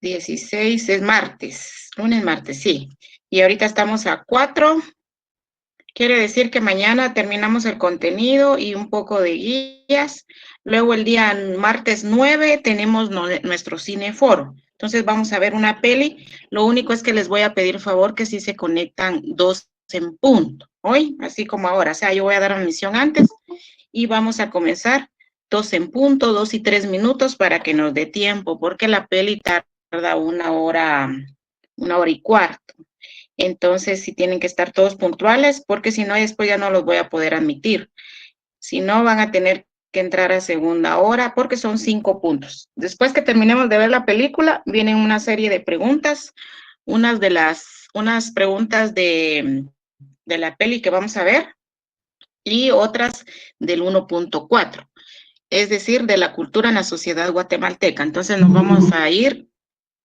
16 es martes, lunes, martes, sí. Y ahorita estamos a 4. Quiere decir que mañana terminamos el contenido y un poco de guías. Luego el día martes 9 tenemos nuestro cineforo. Entonces vamos a ver una peli. Lo único es que les voy a pedir favor que si se conectan 2 en punto, hoy, así como ahora. O sea, yo voy a dar una misión antes y vamos a comenzar 2 en punto, 2 y 3 minutos para que nos dé tiempo, porque la peli tarda 1 hora y cuarto. Entonces, sí tienen que estar todos puntuales, porque si no, después ya no los voy a poder admitir. Si no, van a tener que entrar a segunda hora, porque son 5 puntos. Después que terminemos de ver la película, vienen una serie de preguntas, unas preguntas de la peli que vamos a ver, y otras del 1.4, es decir, de la cultura en la sociedad guatemalteca. Entonces, nos vamos a ir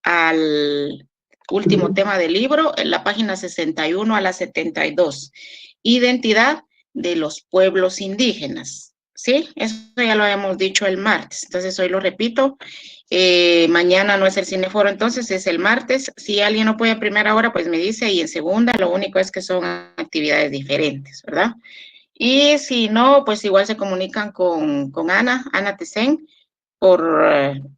al último tema del libro, en la página 61 a la 72. Identidad de los pueblos indígenas. ¿Sí? Eso ya lo habíamos dicho el martes. Entonces, hoy lo repito. Mañana no es el cineforo, entonces es el martes. Si alguien no puede a primera hora, pues me dice, y en segunda. Lo único es que son actividades diferentes, ¿verdad? Y si no, pues igual se comunican con Ana Tesen,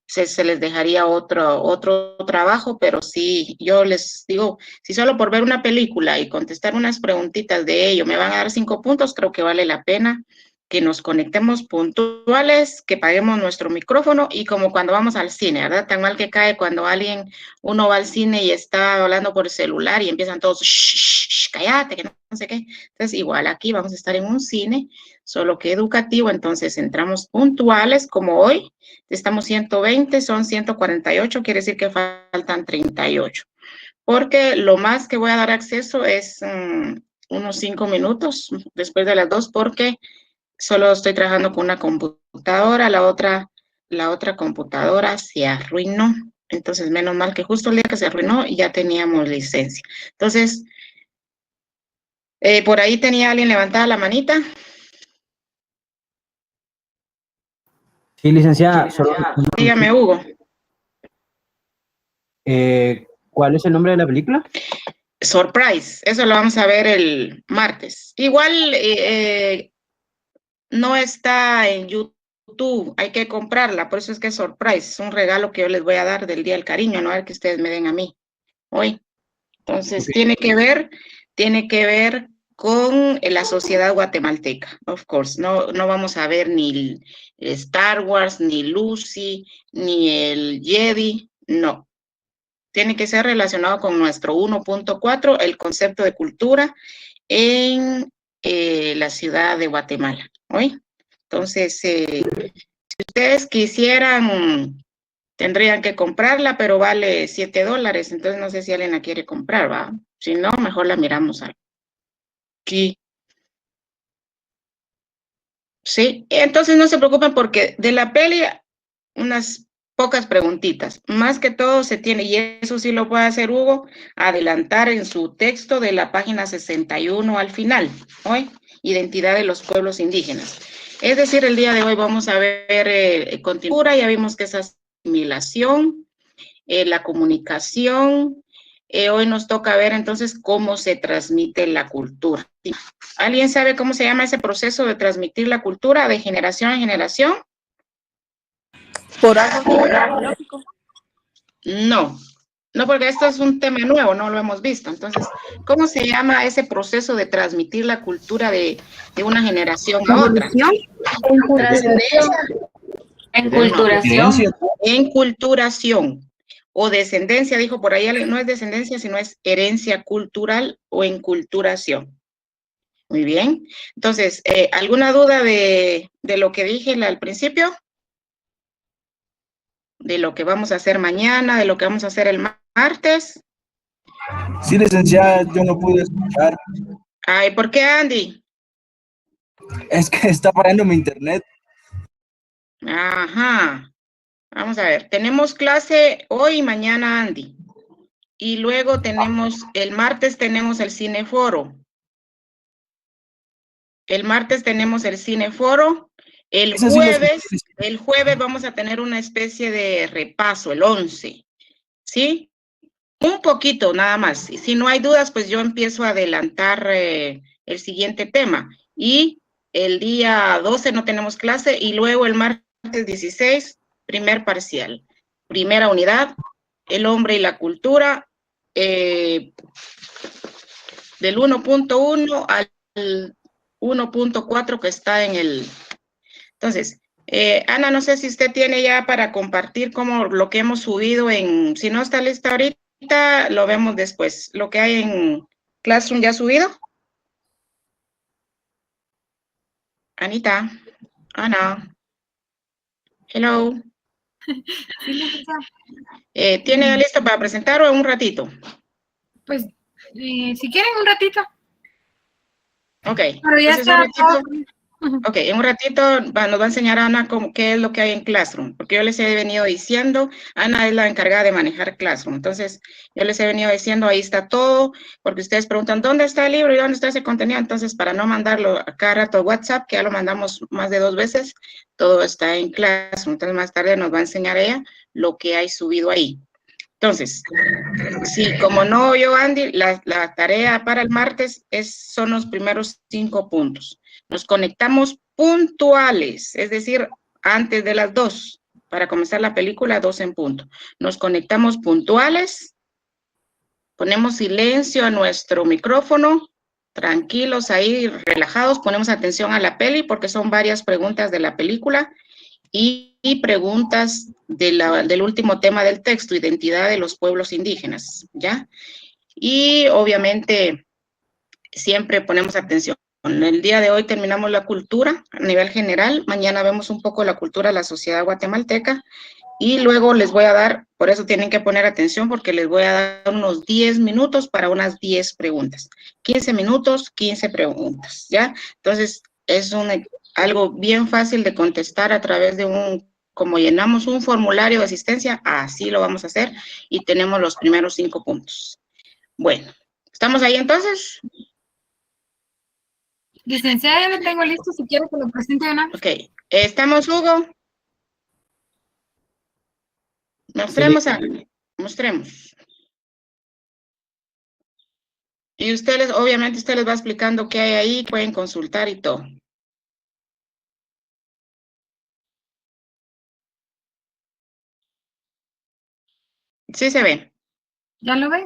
se les dejaría otro trabajo, pero sí, yo les digo, si solo por ver una película y contestar unas preguntitas de ello me van a dar 5 puntos, creo que vale la pena que nos conectemos puntuales, que paguemos nuestro micrófono, y como cuando vamos al cine, ¿verdad? Tan mal que cae cuando uno va al cine y está hablando por el celular y empiezan todos, shh, cállate, que no sé qué. Entonces, igual aquí vamos a estar en un cine, solo que educativo. Entonces entramos puntuales, como hoy. Estamos 120, son 148, quiere decir que faltan 38. Porque lo más que voy a dar acceso es unos 5 minutos después de las 2, porque solo estoy trabajando con una computadora, la otra computadora se arruinó. Entonces, menos mal que justo el día que se arruinó ya teníamos licencia. Entonces, por ahí tenía alguien levantada la manita. Sí, licenciada. Solo... Dígame, Hugo. ¿Cuál es el nombre de la película? Surprise, eso lo vamos a ver el martes. Igual no está en YouTube, hay que comprarla, por eso es que es Surprise, es un regalo que yo les voy a dar del Día del Cariño, no a ver que ustedes me den a mí hoy. Entonces, okay. Tiene que ver con la sociedad guatemalteca, of course. No vamos a ver ni Star Wars, ni Lucy, ni el Jedi, no. Tiene que ser relacionado con nuestro 1.4, el concepto de cultura en la ciudad de Guatemala. ¿Oí? Entonces, si ustedes quisieran, tendrían que comprarla, pero vale $7. Entonces, no sé si alguien la quiere comprar, ¿va? Si no, mejor la miramos aquí. Sí, entonces no se preocupen, porque de la peli, unas pocas preguntitas. Más que todo se tiene, y eso sí lo puede hacer Hugo, adelantar en su texto de la página 61 al final, ¿oí? Identidad de los pueblos indígenas. Es decir, el día de hoy vamos a ver cultura, ya vimos que es asimilación, la comunicación. Hoy nos toca ver entonces cómo se transmite la cultura. ¿Alguien sabe cómo se llama ese proceso de transmitir la cultura de generación en generación? ¿Por árbol genealógico? No, porque esto es un tema nuevo, no lo hemos visto. Entonces, ¿cómo se llama ese proceso de transmitir la cultura de una generación a otra? Enculturación o descendencia, dijo por ahí alguien. No es descendencia, sino es herencia cultural o enculturación. Muy bien. Entonces, ¿alguna duda de lo que dije al principio? De lo que vamos a hacer mañana, de lo que vamos a hacer el martes. Sí, licenciada, yo no pude escuchar. Ay, ¿por qué, Andy? Es que está parando mi internet. Ajá. Vamos a ver, tenemos clase hoy y mañana, Andy. Y luego tenemos, el martes tenemos el cineforo. El martes tenemos el cineforo. El jueves vamos a tener una especie de repaso, el 11. ¿sí? Un poquito nada más. Y si no hay dudas, pues yo empiezo a adelantar el siguiente tema. Y el día 12 no tenemos clase y luego el martes 16, primer parcial. Primera unidad, el hombre y la cultura, del 1.1 al 1.4 que está en el... Entonces, Ana, no sé si usted tiene ya para compartir como lo que hemos subido en... Si no está lista ahorita, lo vemos después. Lo que hay en Classroom ya subido. Anita, Ana, hello. ¿Tiene ya listo para presentar o en un ratito? Pues, si quieren un ratito. Ok. Pero ya Entonces, está. ok, en un ratito nos va a enseñar Ana qué es lo que hay en Classroom, porque yo les he venido diciendo, Ana es la encargada de manejar Classroom, entonces yo les he venido diciendo, ahí está todo, porque ustedes preguntan, ¿dónde está el libro y dónde está ese contenido? Entonces, para no mandarlo a cada rato a WhatsApp, que ya lo mandamos más de 2 veces, todo está en Classroom, entonces más tarde nos va a enseñar ella lo que hay subido ahí. Entonces, sí, como no yo, Andy, la tarea para el martes son los primeros 5 puntos. Nos conectamos puntuales, es decir, antes de las 2, para comenzar la película, 2 en punto. Nos conectamos puntuales, ponemos silencio a nuestro micrófono, tranquilos ahí, relajados, ponemos atención a la peli porque son varias preguntas de la película y preguntas del último tema del texto, identidad de los pueblos indígenas, ¿ya? Y obviamente siempre ponemos atención. El día de hoy terminamos la cultura a nivel general, mañana vemos un poco la cultura de la sociedad guatemalteca y luego les voy a dar, por eso tienen que poner atención porque les voy a dar unos 10 minutos para unas 10 preguntas. 15 minutos, 15 preguntas, ¿ya? Entonces es algo bien fácil de contestar a través de como llenamos un formulario de asistencia, así lo vamos a hacer y tenemos los primeros 5 puntos. Bueno, ¿estamos ahí entonces? Licenciada, ya lo tengo listo, si quiere que lo presente una. Ok, ¿estamos, Hugo? Mostremos, sí. Mostremos. Y ustedes, obviamente, usted les va explicando qué hay ahí, pueden consultar y todo. Sí se ve. ¿Ya lo ven?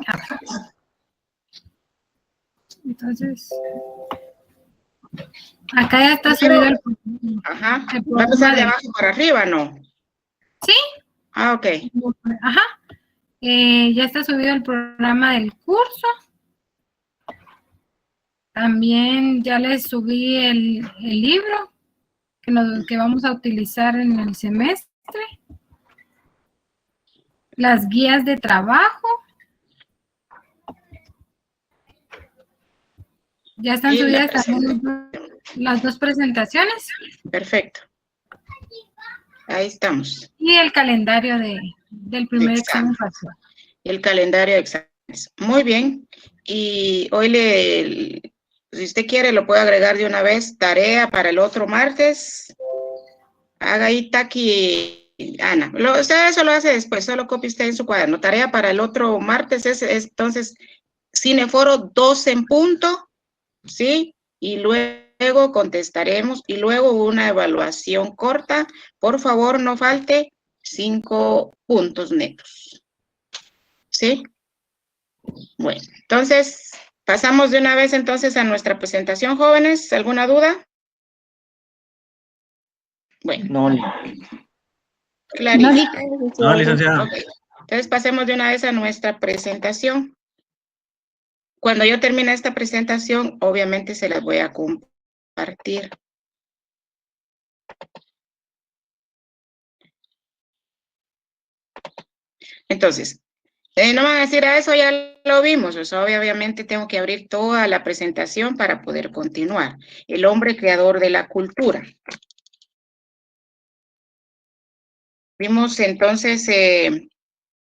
Entonces, acá ya está subido el... Ajá. ¿Va a pasar de abajo para arriba, no? Sí. Ah, ok. Ajá. Ya está subido el programa del curso. También ya les subí el libro que vamos a utilizar en el semestre. Las guías de trabajo. Ya están subidas también las 2 presentaciones. Perfecto. Ahí estamos. Y el calendario del primer examen parcial. El calendario de exámenes. Muy bien. Y hoy si usted quiere, lo puede agregar de una vez. Tarea para el otro martes. Haga ahí Taki, Ana. Usted eso lo hace después, solo copie usted en su cuaderno. Tarea para el otro martes es entonces Cineforo 2 en punto, ¿sí? Y luego contestaremos y luego una evaluación corta. Por favor, no falte 5 puntos netos. ¿Sí? Bueno, entonces, pasamos de una vez entonces a nuestra presentación, jóvenes. ¿Alguna duda? Bueno. No. Clarísimo. No, licenciada. Okay. Entonces, pasemos de una vez a nuestra presentación. Cuando yo termine esta presentación, obviamente se las voy a compartir. Entonces, no van a decir, eso ya lo vimos. O sea, obviamente tengo que abrir toda la presentación para poder continuar. El hombre creador de la cultura. Vimos entonces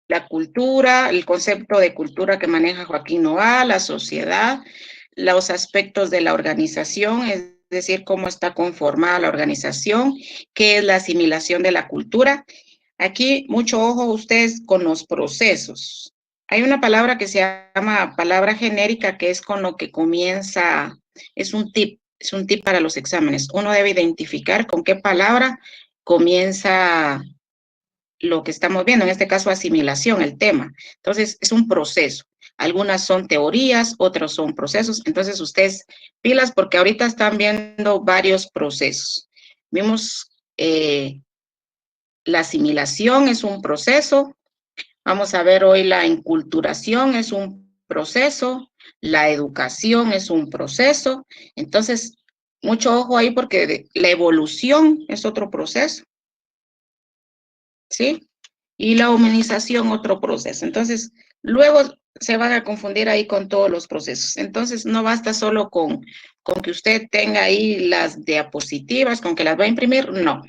la cultura, el concepto de cultura que maneja Joaquín Noa, la sociedad, los aspectos de la organización, es decir, cómo está conformada la organización, qué es la asimilación de la cultura. Aquí, mucho ojo ustedes con los procesos. Hay una palabra que se llama palabra genérica, que es con lo que comienza, es un tip para los exámenes. Uno debe identificar con qué palabra comienza lo que estamos viendo, en este caso asimilación, el tema. Entonces, es un proceso. Algunas son teorías, otros son procesos. Entonces, ustedes pilas porque ahorita están viendo varios procesos. Vimos la asimilación es un proceso. Vamos a ver hoy la enculturación es un proceso. La educación es un proceso. Entonces, mucho ojo ahí porque la evolución es otro proceso. ¿Sí? Y la humanización, otro proceso. Entonces, luego se van a confundir ahí con todos los procesos. Entonces, no basta solo con que usted tenga ahí las diapositivas, con que las va a imprimir, no.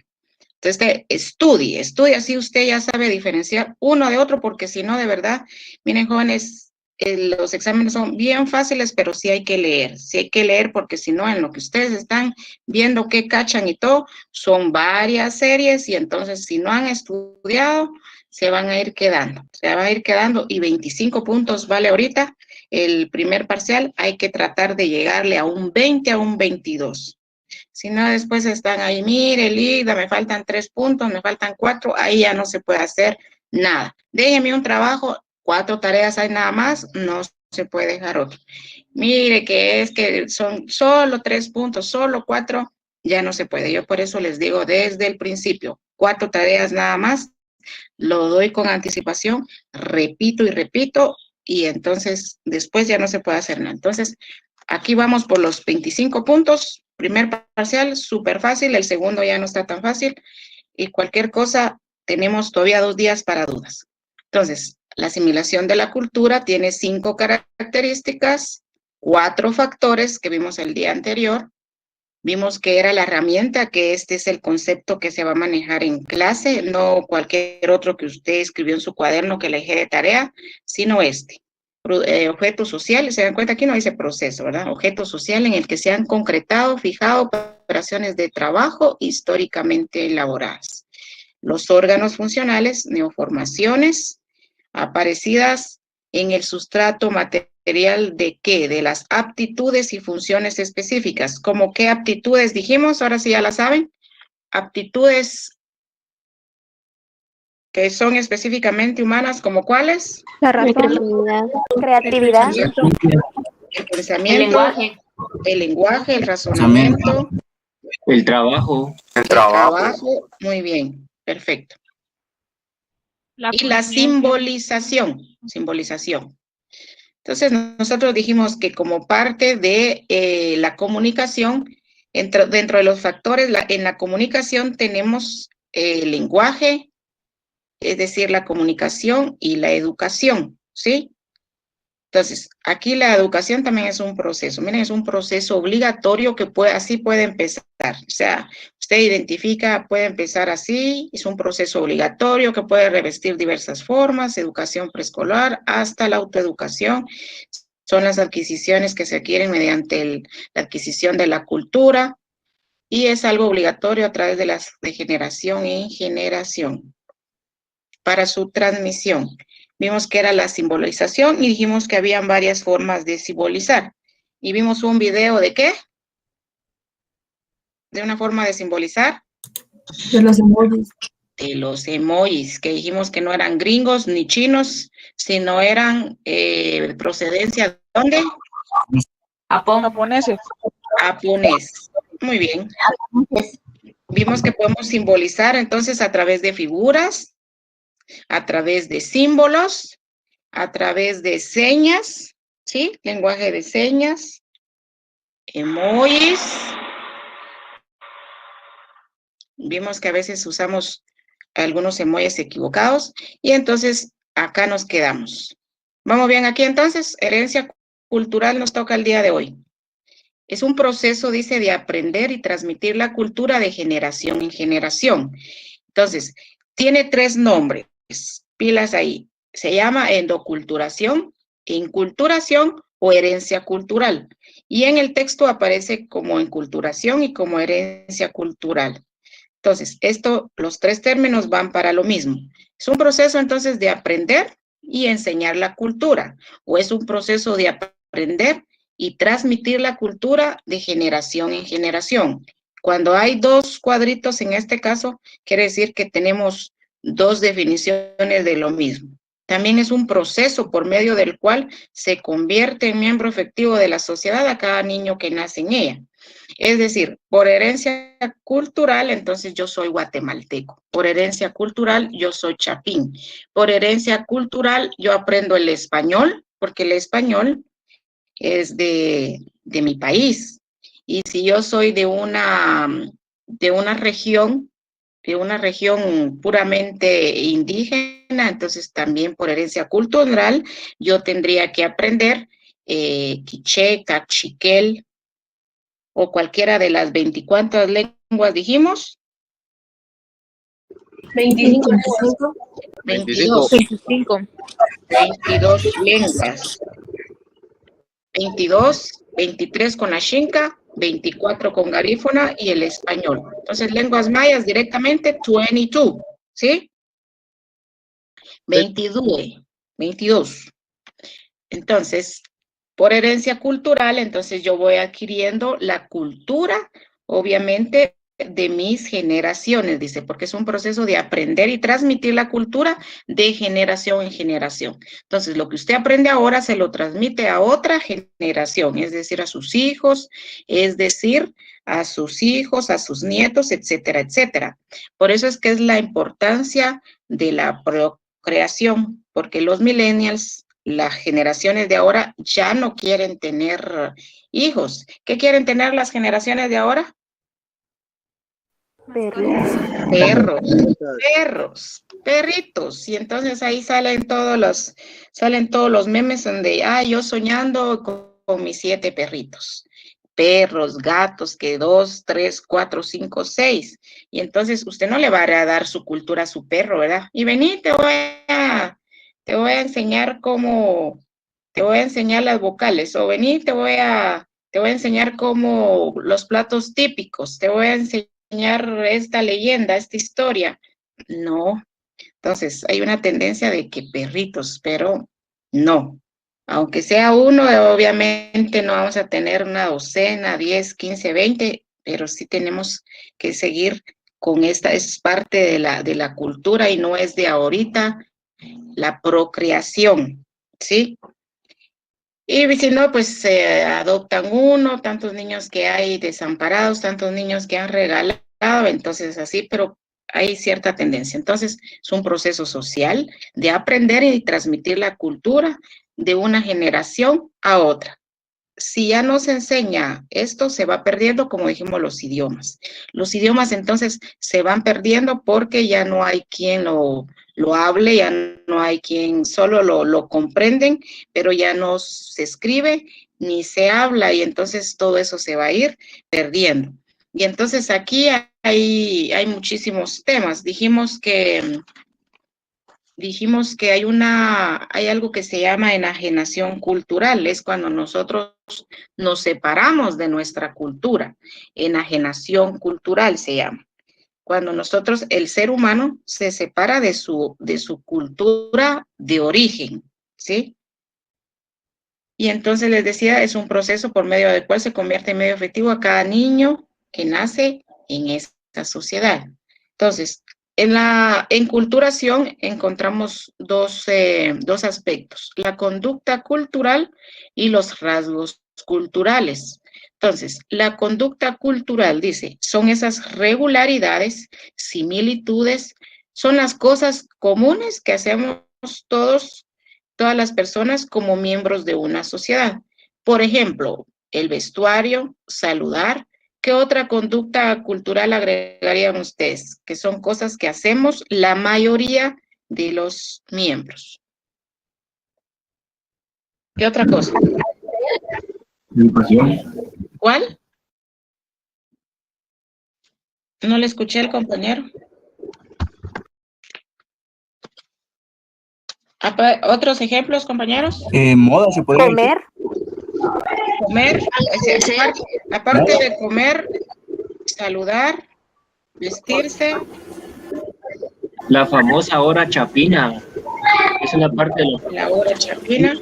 Entonces, estudie así usted ya sabe diferenciar uno de otro, porque si no, de verdad, miren, jóvenes, los exámenes son bien fáciles, pero sí hay que leer porque si no, en lo que ustedes están viendo qué cachan y todo, son varias series y entonces si no han estudiado, se van a ir quedando y 25 puntos vale ahorita el primer parcial, hay que tratar de llegarle a un 20, a un 22. Si no, después están ahí, mire, Lida, me faltan 3 puntos, me faltan 4, ahí ya no se puede hacer nada. Déjeme un trabajo, 4 tareas hay nada más, no se puede dejar otro. Mire que es que son solo 3 puntos, solo 4, ya no se puede. Yo por eso les digo desde el principio, 4 tareas nada más, lo doy con anticipación, repito y repito, y entonces después ya no se puede hacer nada. Entonces, aquí vamos por los 25 puntos, primer parcial, súper fácil, el segundo ya no está tan fácil, y cualquier cosa, tenemos todavía 2 días para dudas. Entonces, la asimilación de la cultura tiene 5 características, 4 factores que vimos el día anterior. Vimos que era la herramienta, que este es el concepto que se va a manejar en clase, no cualquier otro que usted escribió en su cuaderno que le dejé de tarea, sino este. Objeto social, se dan cuenta aquí no dice proceso, ¿verdad? Objeto social en el que se han concretado, fijado operaciones de trabajo históricamente elaboradas. Los órganos funcionales, neoformaciones, aparecidas en el sustrato material de qué, de las aptitudes y funciones específicas. ¿Cómo qué aptitudes dijimos? Ahora sí ya la saben. Aptitudes que son específicamente humanas, ¿como cuáles? La razón, creatividad, El pensamiento, el lenguaje, el razonamiento, el trabajo, el trabajo, muy bien, perfecto. Y la simbolización. Entonces, nosotros dijimos que como parte de la comunicación, dentro de los factores, en la comunicación tenemos el lenguaje, es decir, la comunicación y la educación, ¿sí? Entonces, aquí la educación también es un proceso. Miren, es un proceso obligatorio que así puede empezar. O sea, usted identifica, puede empezar así, es un proceso obligatorio que puede revestir diversas formas, educación preescolar hasta la autoeducación. Son las adquisiciones que se adquieren mediante la adquisición de la cultura y es algo obligatorio a través de generación en generación para su transmisión. Vimos que era la simbolización y dijimos que habían varias formas de simbolizar. Y vimos un video de ¿qué? De una forma de simbolizar. De los emojis. De los emojis, que dijimos que no eran gringos ni chinos, sino eran procedencia ¿de dónde? Japoneses. Japonés. Muy bien. Vimos que podemos simbolizar entonces a través de figuras, a través de símbolos, a través de señas, ¿sí? Lenguaje de señas, emojis. Vimos que a veces usamos algunos emojis equivocados y entonces acá nos quedamos. ¿Vamos bien aquí entonces? Herencia cultural nos toca el día de hoy. Es un proceso, dice, de aprender y transmitir la cultura de generación en generación. Entonces, tiene 3 nombres, pilas ahí. Se llama endoculturación, inculturación o herencia cultural. Y en el texto aparece como enculturación y como herencia cultural. Entonces, los tres términos van para lo mismo. Es un proceso entonces de aprender y enseñar la cultura, o es un proceso de aprender y transmitir la cultura de generación en generación. Cuando hay dos cuadritos en este caso, quiere decir que tenemos dos definiciones de lo mismo. También es un proceso por medio del cual se convierte en miembro efectivo de la sociedad a cada niño que nace en ella. Es decir, por herencia cultural, entonces yo soy guatemalteco. Por herencia cultural, yo soy chapín. Por herencia cultural, yo aprendo el español, porque el español es de mi país. Y si yo soy de una región puramente indígena, entonces también por herencia cultural, yo tendría que aprender quiché, cachiquel, o cualquiera de las 24 lenguas, dijimos. 25. 22 lenguas. 23 con la xinca, 24 con garífuna y el español. Entonces, lenguas mayas directamente, 22, ¿sí? 22. Entonces, por herencia cultural, entonces yo voy adquiriendo la cultura, obviamente, de mis generaciones, dice, porque es un proceso de aprender y transmitir la cultura de generación en generación. Entonces, lo que usted aprende ahora se lo transmite a otra generación, es decir, a sus hijos, a sus nietos, etcétera, etcétera. Por eso es que es la importancia de la procreación, porque los millennials, las generaciones de ahora ya no quieren tener hijos. ¿Qué quieren tener las generaciones de ahora? Perritos. Y entonces ahí salen todos los memes donde, yo soñando con mis 7 perritos. Perros, gatos, que 2, 3, 4, 5, 6. Y entonces usted no le va a dar su cultura a su perro, ¿verdad? Y vení, te voy a enseñar las vocales, o vení, te voy a enseñar cómo los platos típicos, te voy a enseñar esta leyenda, esta historia. No. Entonces, hay una tendencia de que perritos, pero no. Aunque sea uno, obviamente no vamos a tener una docena, 10, 15, 20, pero sí tenemos que seguir con esta, es parte de la cultura y no es de ahorita, la procreación, ¿sí? Y si no, pues se adoptan uno, tantos niños que hay desamparados, tantos niños que han regalado, entonces así, pero hay cierta tendencia. Entonces, es un proceso social de aprender y transmitir la cultura de una generación a otra. Si ya no se enseña esto, se va perdiendo, como dijimos, los idiomas. Los idiomas entonces se van perdiendo porque ya no hay quien lo hable, ya no hay quien solo lo comprenden, pero ya no se escribe ni se habla y entonces todo eso se va a ir perdiendo. Y entonces aquí hay muchísimos temas. Dijimos que hay algo que se llama enajenación cultural, es cuando nosotros nos separamos de nuestra cultura. Enajenación cultural se llama. Cuando el ser humano se separa de su cultura de origen, ¿sí? Y entonces les decía, es un proceso por medio del cual se convierte en medio efectivo a cada niño que nace en esta sociedad. Entonces, en culturación encontramos dos aspectos, la conducta cultural y los rasgos culturales. Entonces, la conducta cultural, dice, son esas regularidades, similitudes, son las cosas comunes que hacemos todas las personas como miembros de una sociedad. Por ejemplo, el vestuario, saludar. ¿Qué otra conducta cultural agregarían ustedes? Que son cosas que hacemos la mayoría de los miembros. ¿Qué otra cosa? Educación. ¿Cuál? No le escuché al compañero. ¿Otros ejemplos, compañeros? Moda se podría decir. Comer. Comer, aparte de comer, saludar. vestirse, La famosa hora chapina. Es una parte de lo la hora chapina.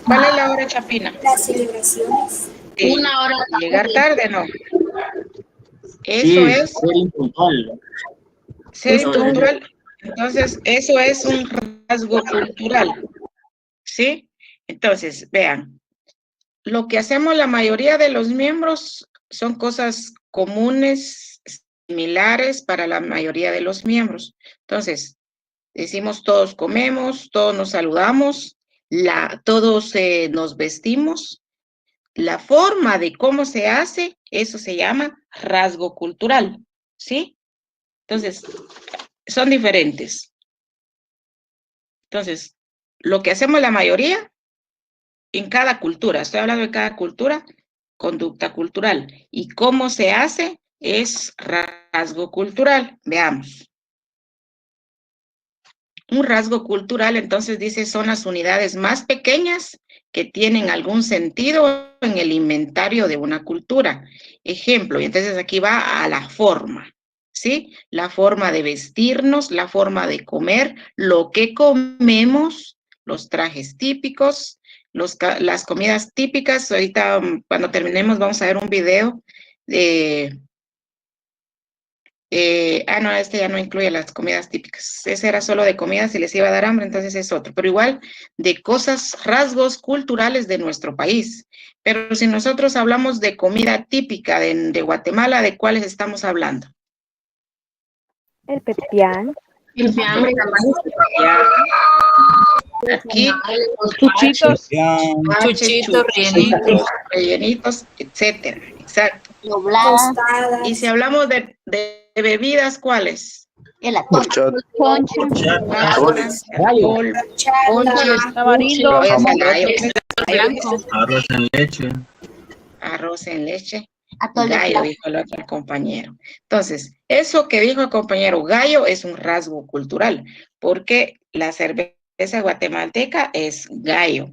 ¿Cuál es la hora chapina? Las celebraciones. Una hora Llegar tarde, no. Eso sí, es ser impuntual. ser Eso es. impuntual. Entonces, eso es un rasgo cultural. ¿Sí? Entonces, vean, lo que hacemos la mayoría de los miembros son cosas comunes, similares para la mayoría de los miembros. Entonces, decimos todos comemos, todos nos saludamos, todos nos vestimos. La forma de cómo se hace, eso se llama rasgo cultural, ¿sí? Entonces, son diferentes. Entonces, lo que hacemos la mayoría en cada cultura, estoy hablando de cada cultura, conducta cultural. Y cómo se hace es rasgo cultural. Veamos. Un rasgo cultural, entonces dice, son las unidades más pequeñas que tienen algún sentido en el inventario de una cultura. Ejemplo, y entonces aquí va a la forma, ¿sí? La forma de vestirnos, la forma de comer, lo que comemos, los trajes típicos, las comidas típicas. Ahorita, cuando terminemos, vamos a ver un video de... no, este ya no incluye las comidas típicas. Ese era solo de comidas y les iba a dar hambre, entonces es otro. Pero igual de cosas, rasgos culturales de nuestro país. Pero si nosotros hablamos de comida típica de Guatemala, ¿de cuáles estamos hablando? El pepián. el fiambre, Ya. Aquí, los chuchitos, Chuchitos, chuchitos, rellenitos, etcétera. Exacto. dobladas, Tostadas. Y si hablamos de bebidas, ¿cuáles? el atún, Ponche. Pastas, alcohol, Horchata. tamarindo, Arroz en leche. arroz en leche, atole gallo, flan. dijo el otro compañero. Entonces, eso que dijo el compañero gallo es un rasgo cultural, porque la cerveza guatemalteca es gallo.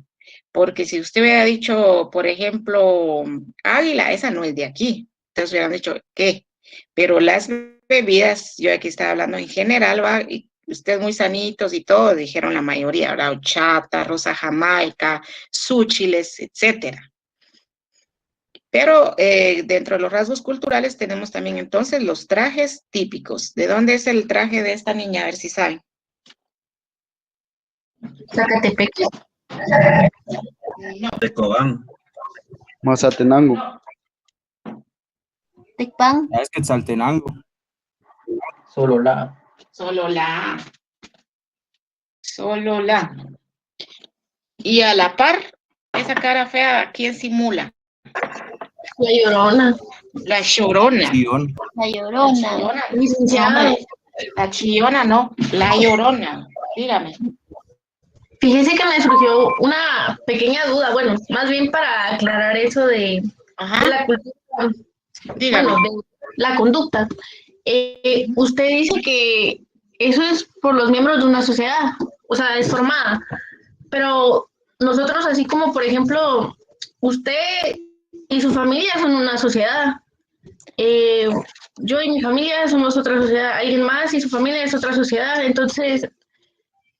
Porque si usted hubiera dicho, por ejemplo, águila, esa no es de aquí. Entonces hubieran dicho, ¿qué? Pero las bebidas, yo aquí estaba hablando en general, va, y ustedes muy sanitos y todo, dijeron la mayoría, ¿verdad? Horchata, rosa jamaica, súchiles, etcétera. Pero dentro de los rasgos culturales tenemos también entonces los trajes típicos. ¿De dónde es el traje de esta niña? A ver si saben. Zacatepeque, No, De Cobán. Mazatenango. Tecpan, Es Quetzaltenango. solo la. Solo la. Y a la par, esa cara fea, ¿quién simula? la llorona, La llorona. Chillón. la La llorona, chillona. licenciada. La chillona no, la llorona. Dígame. Fíjese que me surgió una pequeña duda, bueno, más bien para aclarar eso de Ajá, la cultura, dígame. bueno, de la conducta. Usted dice que eso es por los miembros de una sociedad, o sea, es formada, pero nosotros, así como por ejemplo, usted y su familia son una sociedad. Yo y mi familia somos otra sociedad, alguien más y su familia es otra sociedad, entonces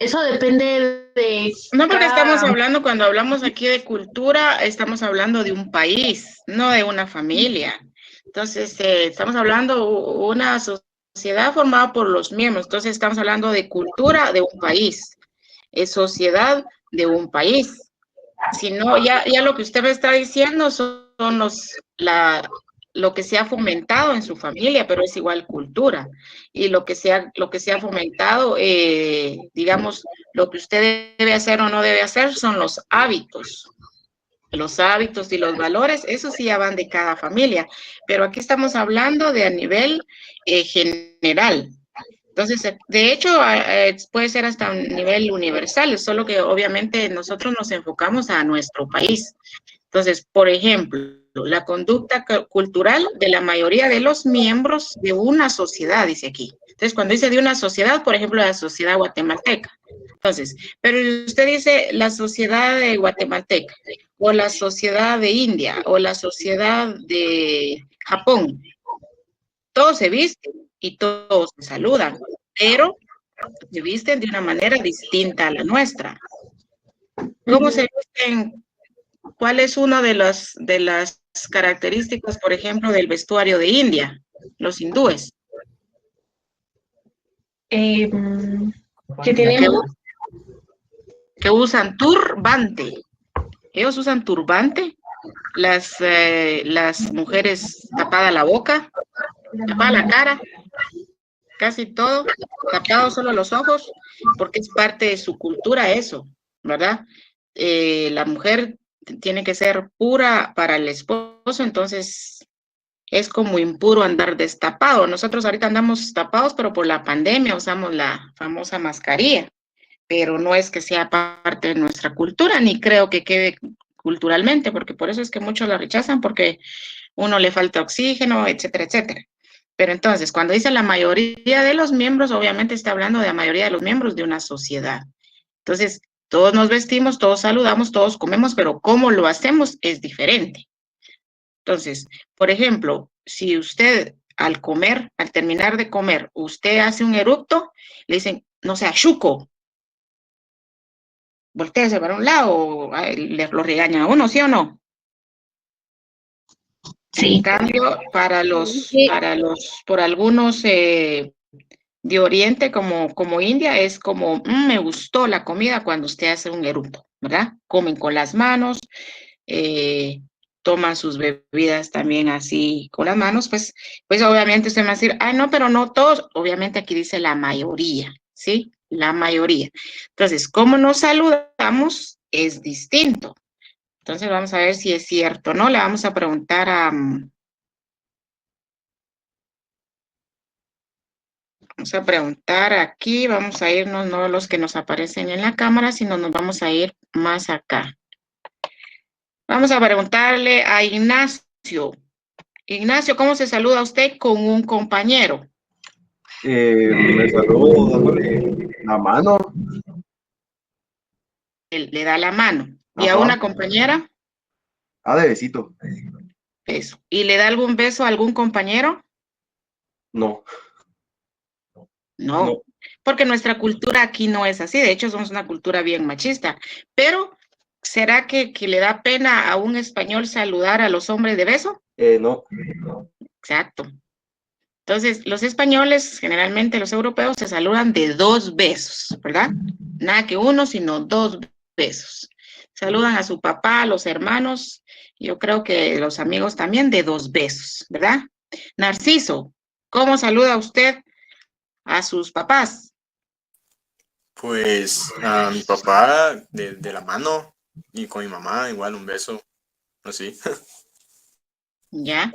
eso depende de No, porque cada... estamos hablando, cuando hablamos aquí de cultura, estamos hablando de un país, no de una familia. Entonces, estamos hablando una sociedad formada por los miembros. Entonces, estamos hablando de cultura de un país, es sociedad de un país. Si no, ya lo que usted me está diciendo son lo que se ha fomentado en su familia, pero es igual cultura. Y lo que se ha fomentado, digamos, lo que usted debe hacer o no debe hacer son los hábitos. Los hábitos y los valores, eso sí ya van de cada familia. Pero aquí estamos hablando de a nivel general. Entonces, de hecho, puede ser hasta un nivel universal, solo que obviamente nosotros nos enfocamos a nuestro país. Entonces, por ejemplo, la conducta cultural de la mayoría de los miembros de una sociedad, dice aquí. Entonces, cuando dice de una sociedad, por ejemplo, la sociedad guatemalteca. Entonces, pero usted dice la sociedad de guatemalteca, o la sociedad de India, o la sociedad de Japón. todos se visten y todos se saludan, pero se visten de una manera distinta a la nuestra. ¿Cómo se visten? ¿Cuál es una de las características, por ejemplo, del vestuario de India, los hindúes? Que tienen... Que usan turbante. Ellos usan turbante. Las mujeres tapada la boca, tapada la cara, casi todo, tapado solo los ojos, porque es parte de su cultura eso, ¿verdad? La mujer tiene que ser pura para el esposo, entonces es como impuro andar destapado. Nosotros ahorita andamos tapados, pero por la pandemia usamos la famosa mascarilla, pero no es que sea parte de nuestra cultura, ni creo que quede culturalmente, porque por eso es que muchos la rechazan, porque uno le falta oxígeno, etcétera, etcétera. Pero entonces, cuando dice la mayoría de los miembros, obviamente está hablando de la mayoría de los miembros de una sociedad. Entonces, todos nos vestimos, todos saludamos, todos comemos, pero cómo lo hacemos es diferente. Entonces, por ejemplo, si usted al comer, al terminar de comer, usted hace un eructo, le dicen, no sea chuco, voltéese para un lado, lo regañan a uno, ¿sí o no? Sí. En cambio, por algunos de Oriente, como India, es como, me gustó la comida cuando usted hace un eructo, ¿verdad? Comen con las manos, toman sus bebidas también así con las manos, pues obviamente usted me va a decir, no, pero no todos, obviamente aquí dice la mayoría, ¿sí? La mayoría. Entonces, cómo nos saludamos es distinto. Entonces, vamos a ver si es cierto, ¿no? Le vamos a preguntar aquí, vamos a irnos, no los que nos aparecen en la cámara, sino nos vamos a ir más acá. Vamos a preguntarle a Ignacio. Ignacio, ¿cómo se saluda usted con un compañero? Me saludo dándole la mano. Él le da la mano. ¿Y a Ajá. una compañera? De besito. Beso. ¿Y le da algún beso a algún compañero? No. No, porque nuestra cultura aquí no es así. De hecho, somos una cultura bien machista. Pero, ¿será que le da pena a un español saludar a los hombres de beso? No. Exacto. Entonces, los españoles, generalmente los europeos, se saludan de 2 besos, ¿verdad? Nada que uno, sino 2 besos. Saludan a su papá, a los hermanos, yo creo que los amigos también de 2 besos, ¿verdad? Narciso, ¿cómo saluda usted a sus papás? Pues a mi papá de la mano y con mi mamá igual un beso, así. Ya.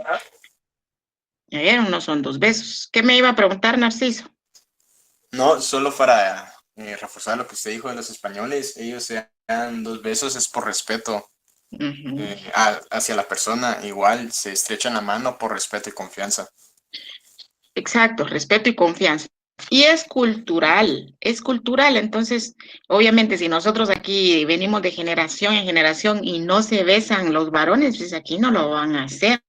Ya vieron, no son 2 besos. ¿Qué me iba a preguntar, Narciso? No, solo para reforzar lo que usted dijo de los españoles, ellos se dan 2 besos es por respeto hacia la persona, igual se estrechan la mano por respeto y confianza. Exacto, respeto y confianza. Y es cultural, entonces, obviamente, si nosotros aquí venimos de generación en generación y no se besan los varones, pues aquí no lo van a hacer,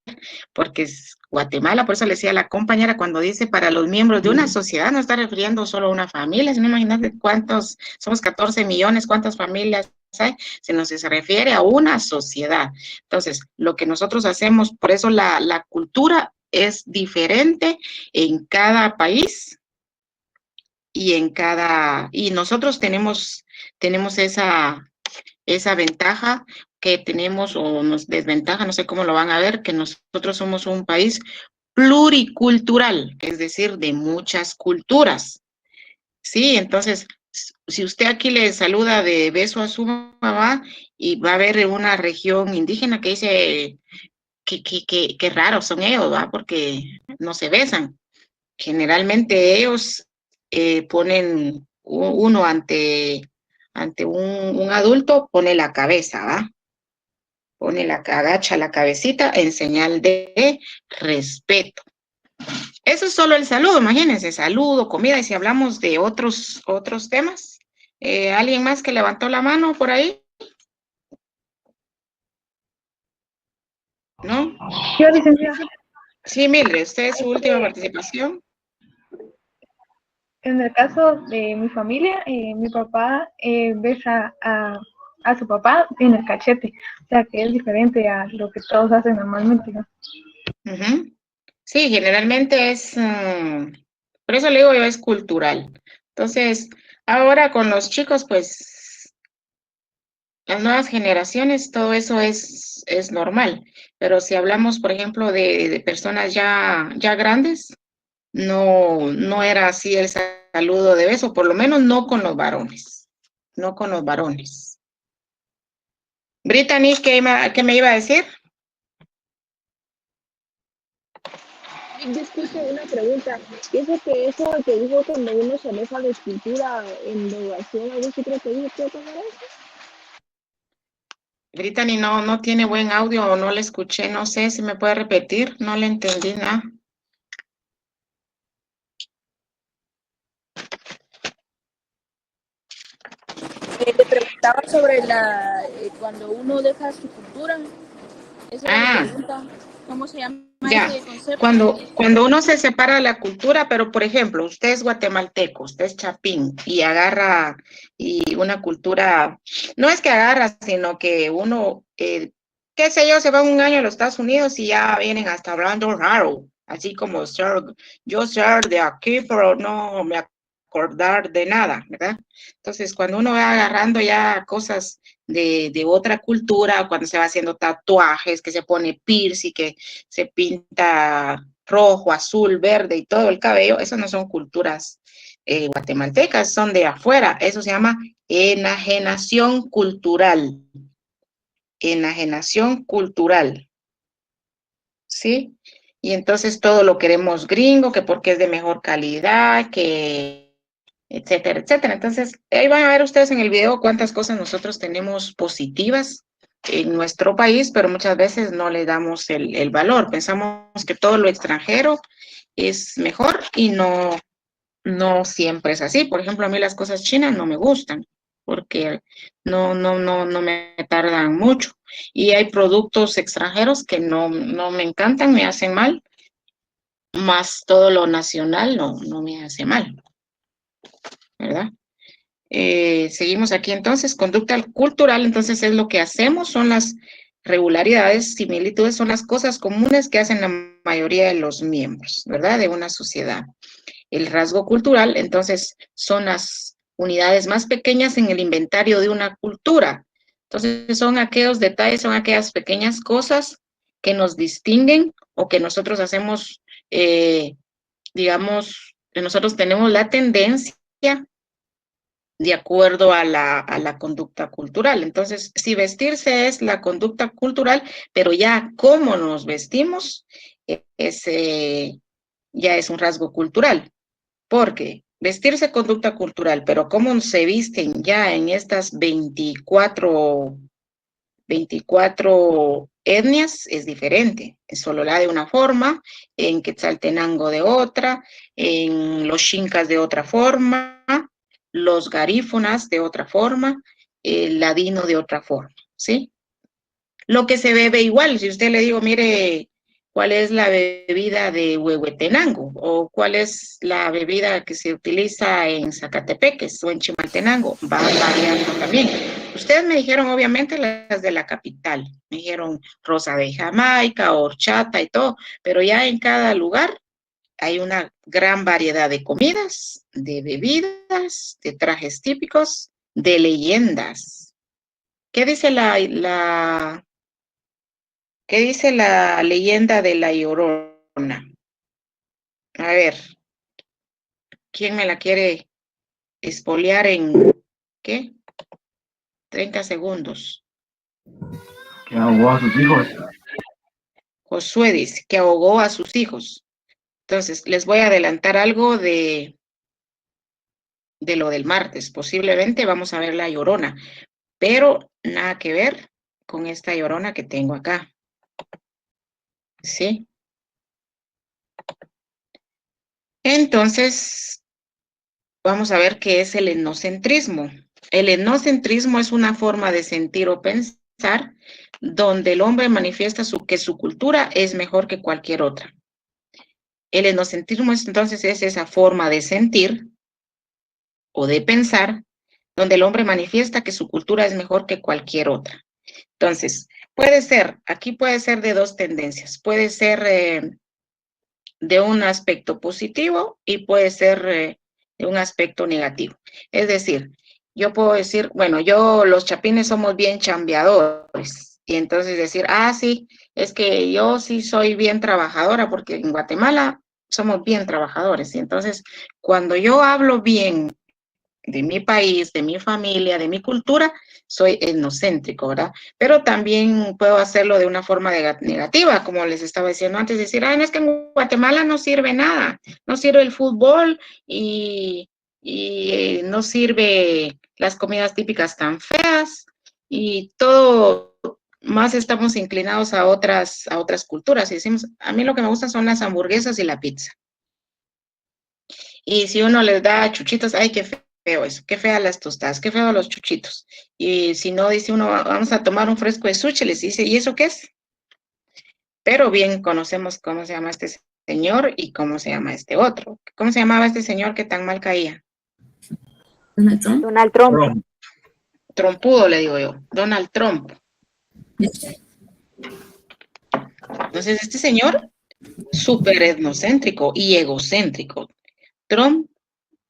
porque es Guatemala, por eso le decía a la compañera, cuando dice para los miembros de una sociedad, no está refiriendo solo a una familia, sino imagínate cuántos, somos 14 millones, cuántas familias hay, sino se refiere a una sociedad. Entonces, lo que nosotros hacemos, por eso la cultura es diferente en cada país, y nosotros tenemos esa ventaja que tenemos, o nos desventaja, no sé cómo lo van a ver, que nosotros somos un país pluricultural, es decir, de muchas culturas. Sí, entonces, si usted aquí le saluda de beso a su mamá y va a ver una región indígena que dice que raros son ellos, ¿va? Porque no se besan. Generalmente ellos ponen uno ante un adulto, pone la cabeza, ¿va? Agacha la cabecita en señal de respeto. Eso es solo el saludo, imagínense, saludo, comida, y si hablamos de otros temas, ¿alguien más que levantó la mano por ahí? ¿No? Yo, licenciada. Sí, Mildred, usted es su última participación. En el caso de mi familia, mi papá besa a su papá en el cachete, o sea que es diferente a lo que todos hacen normalmente, ¿no? Ujú. Sí, generalmente es, por eso le digo yo, es cultural. Entonces, ahora con los chicos, pues, las nuevas generaciones, todo eso es normal. Pero si hablamos, por ejemplo, de personas ya grandes, no era así el saludo de beso, por lo menos no con los varones, no con los varones. Brittany, ¿qué me iba a decir? Disculpe, una pregunta. Pienso que eso que dijo cuando uno se aleja de escultura en devoración, algo así creo que dijo, ¿qué pasará? Brittany no tiene buen audio o no le escuché, no sé si me puede repetir, no le entendí nada. Te preguntaba sobre cuando uno deja su cultura. Esa era mi pregunta. ¿Cómo se llama Ya, ese concepto? cuando uno se separa de la cultura, pero por ejemplo, usted es guatemalteco, usted es chapín y agarra y una cultura, no es que agarra, sino que uno, qué sé yo, se va un año a los Estados Unidos y ya vienen hasta hablando raro, así como yo ser de aquí, pero no me acordar de nada, ¿verdad? Entonces, cuando uno va agarrando ya cosas de otra cultura, cuando se va haciendo tatuajes, que se pone piercing, que se pinta rojo, azul, verde y todo el cabello, esas no son culturas guatemaltecas, son de afuera, eso se llama enajenación cultural. Enajenación cultural, ¿sí? Y entonces todo lo queremos gringo, que porque es de mejor calidad, que etcétera, etcétera. Entonces, ahí van a ver ustedes en el video cuántas cosas nosotros tenemos positivas en nuestro país, pero muchas veces no le damos el valor. Pensamos que todo lo extranjero es mejor y no siempre es así. Por ejemplo, a mí las cosas chinas no me gustan porque no me tardan mucho. Y hay productos extranjeros que no me encantan, me hacen mal, más todo lo nacional no me hace mal, ¿verdad? Seguimos aquí entonces, conducta cultural, entonces es lo que hacemos, son las regularidades, similitudes, son las cosas comunes que hacen la mayoría de los miembros, ¿verdad? De una sociedad. El rasgo cultural, entonces, son las unidades más pequeñas en el inventario de una cultura. Entonces, son aquellos detalles, son aquellas pequeñas cosas que nos distinguen o que nosotros hacemos, digamos, que nosotros tenemos la tendencia de acuerdo a la conducta cultural. Entonces, si vestirse es la conducta cultural, pero ya cómo nos vestimos, ya es un rasgo cultural, porque vestirse conducta cultural, pero cómo se visten ya en estas 24 etnias es diferente. En Sololá de una forma, en Quetzaltenango de otra, en los Xincas de otra forma, los garífunas de otra forma, el ladino de otra forma, ¿sí? Lo que se bebe igual, si usted le digo, mire, ¿cuál es la bebida de Huehuetenango? ¿O cuál es la bebida que se utiliza en Zacatepeques o en Chimaltenango? Va variando también. Ustedes me dijeron, obviamente, las de la capital. Me dijeron rosa de Jamaica, horchata y todo, pero ya en cada lugar hay una gran variedad de comidas, de bebidas, de trajes típicos, de leyendas. ¿Qué dice ¿qué dice la leyenda de La Llorona? A ver, ¿quién me la quiere espolear en, qué? 30 segundos. Que ahogó a sus hijos. Josué dice que ahogó a sus hijos. Entonces, les voy a adelantar algo de lo del martes. Posiblemente vamos a ver La Llorona, pero nada que ver con esta Llorona que tengo acá. ¿Sí? Entonces, vamos a ver qué es el etnocentrismo. El etnocentrismo es una forma de sentir o pensar donde el hombre manifiesta que su cultura es mejor que cualquier otra. El etnocentrismo entonces es esa forma de sentir o de pensar donde el hombre manifiesta que su cultura es mejor que cualquier otra. Entonces, aquí puede ser de dos tendencias, puede ser de un aspecto positivo y puede ser de un aspecto negativo. Es decir, yo puedo decir, bueno, los chapines somos bien chambeadores, y entonces decir, sí, es que yo sí soy bien trabajadora, porque en Guatemala somos bien trabajadores, y entonces cuando yo hablo bien de mi país, de mi familia, de mi cultura, soy etnocéntrico, ¿verdad? Pero también puedo hacerlo de una forma negativa, como les estaba diciendo antes, decir, no, es que en Guatemala no sirve nada, no sirve el fútbol y no sirve las comidas típicas tan feas y todo, más estamos inclinados a otras culturas y decimos, a mí lo que me gustan son las hamburguesas y la pizza. Y si uno les da chuchitos, ay, qué feo eso, qué fea las tostadas, qué feo los chuchitos. Y si no, dice uno, vamos a tomar un fresco de sushi, les dice, ¿y eso qué es? Pero bien conocemos cómo se llama este señor y cómo se llama este otro. ¿Cómo se llamaba este señor que tan mal caía? Donald Trump. Trompudo, le digo yo, Donald Trump. Entonces, este señor, súper etnocéntrico y egocéntrico. Trump,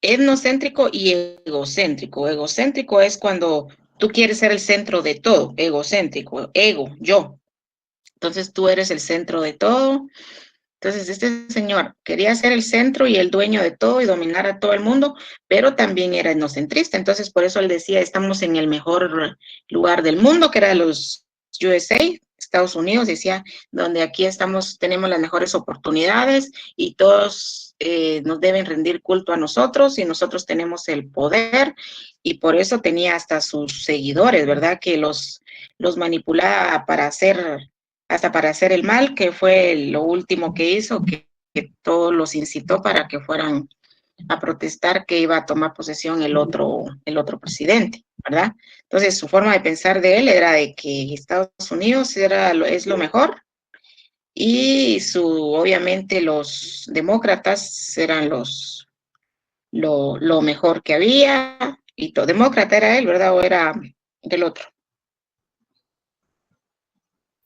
etnocéntrico y egocéntrico. Egocéntrico es cuando tú quieres ser el centro de todo. Egocéntrico, ego, yo. Entonces tú eres el centro de todo. Entonces este señor quería ser el centro y el dueño de todo y dominar a todo el mundo, pero también era etnocentrista. Entonces por eso él decía, estamos en el mejor lugar del mundo, que era los USA, Estados Unidos, decía, donde aquí tenemos las mejores oportunidades y todos nos deben rendir culto a nosotros y nosotros tenemos el poder, y por eso tenía hasta sus seguidores, ¿verdad? Que los manipulaba hasta para hacer el mal, que fue lo último que hizo, que todos los incitó para que fueran a protestar que iba a tomar posesión el otro presidente, ¿verdad? Entonces su forma de pensar de él era de que Estados Unidos es lo mejor, y obviamente los demócratas eran lo mejor que había, y todo demócrata era él, ¿verdad? O era del otro.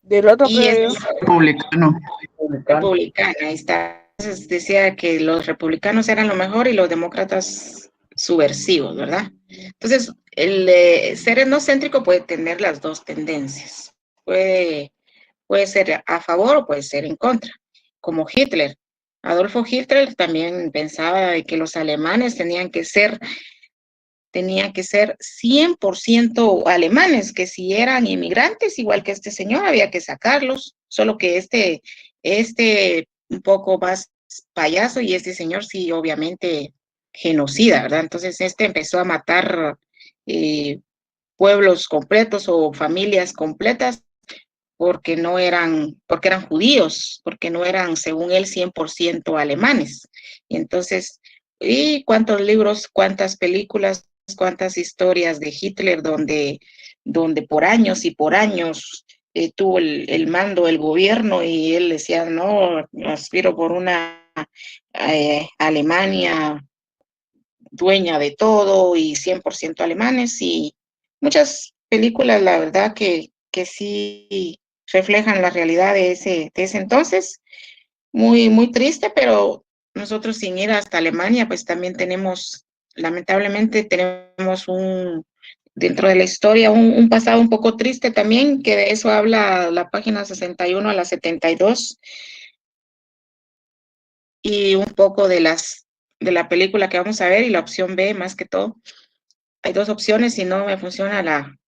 Del otro, Y creo yo. Republicano. Republicana, ahí está. Entonces decía que los republicanos eran lo mejor y los demócratas subversivos, ¿verdad? Entonces, el ser etnocéntrico puede tener las dos tendencias. Puede ser a favor o puede ser en contra, como Hitler. Adolfo Hitler también pensaba de que los alemanes tenían que ser 100% alemanes, que si eran inmigrantes, igual que este señor, había que sacarlos, solo que este un poco más payaso, y este señor sí, obviamente, genocida, ¿verdad? Entonces empezó a matar pueblos completos o familias completas porque eran judíos, porque no eran, según él, 100% alemanes. Y entonces, ¿y cuántos libros, cuántas películas, cuántas historias de Hitler donde por años y por años tuvo el mando, el gobierno, y él decía, no, aspiro por una Alemania dueña de todo y 100% alemanes? Y muchas películas, la verdad, que sí reflejan la realidad de ese entonces. Muy, muy triste, pero nosotros, sin ir hasta Alemania, pues también lamentablemente tenemos dentro de la historia, un pasado un poco triste también, que de eso habla la página 61 a la 72, y un poco de la película que vamos a ver, y la opción B más que todo. Hay dos opciones, si no me funciona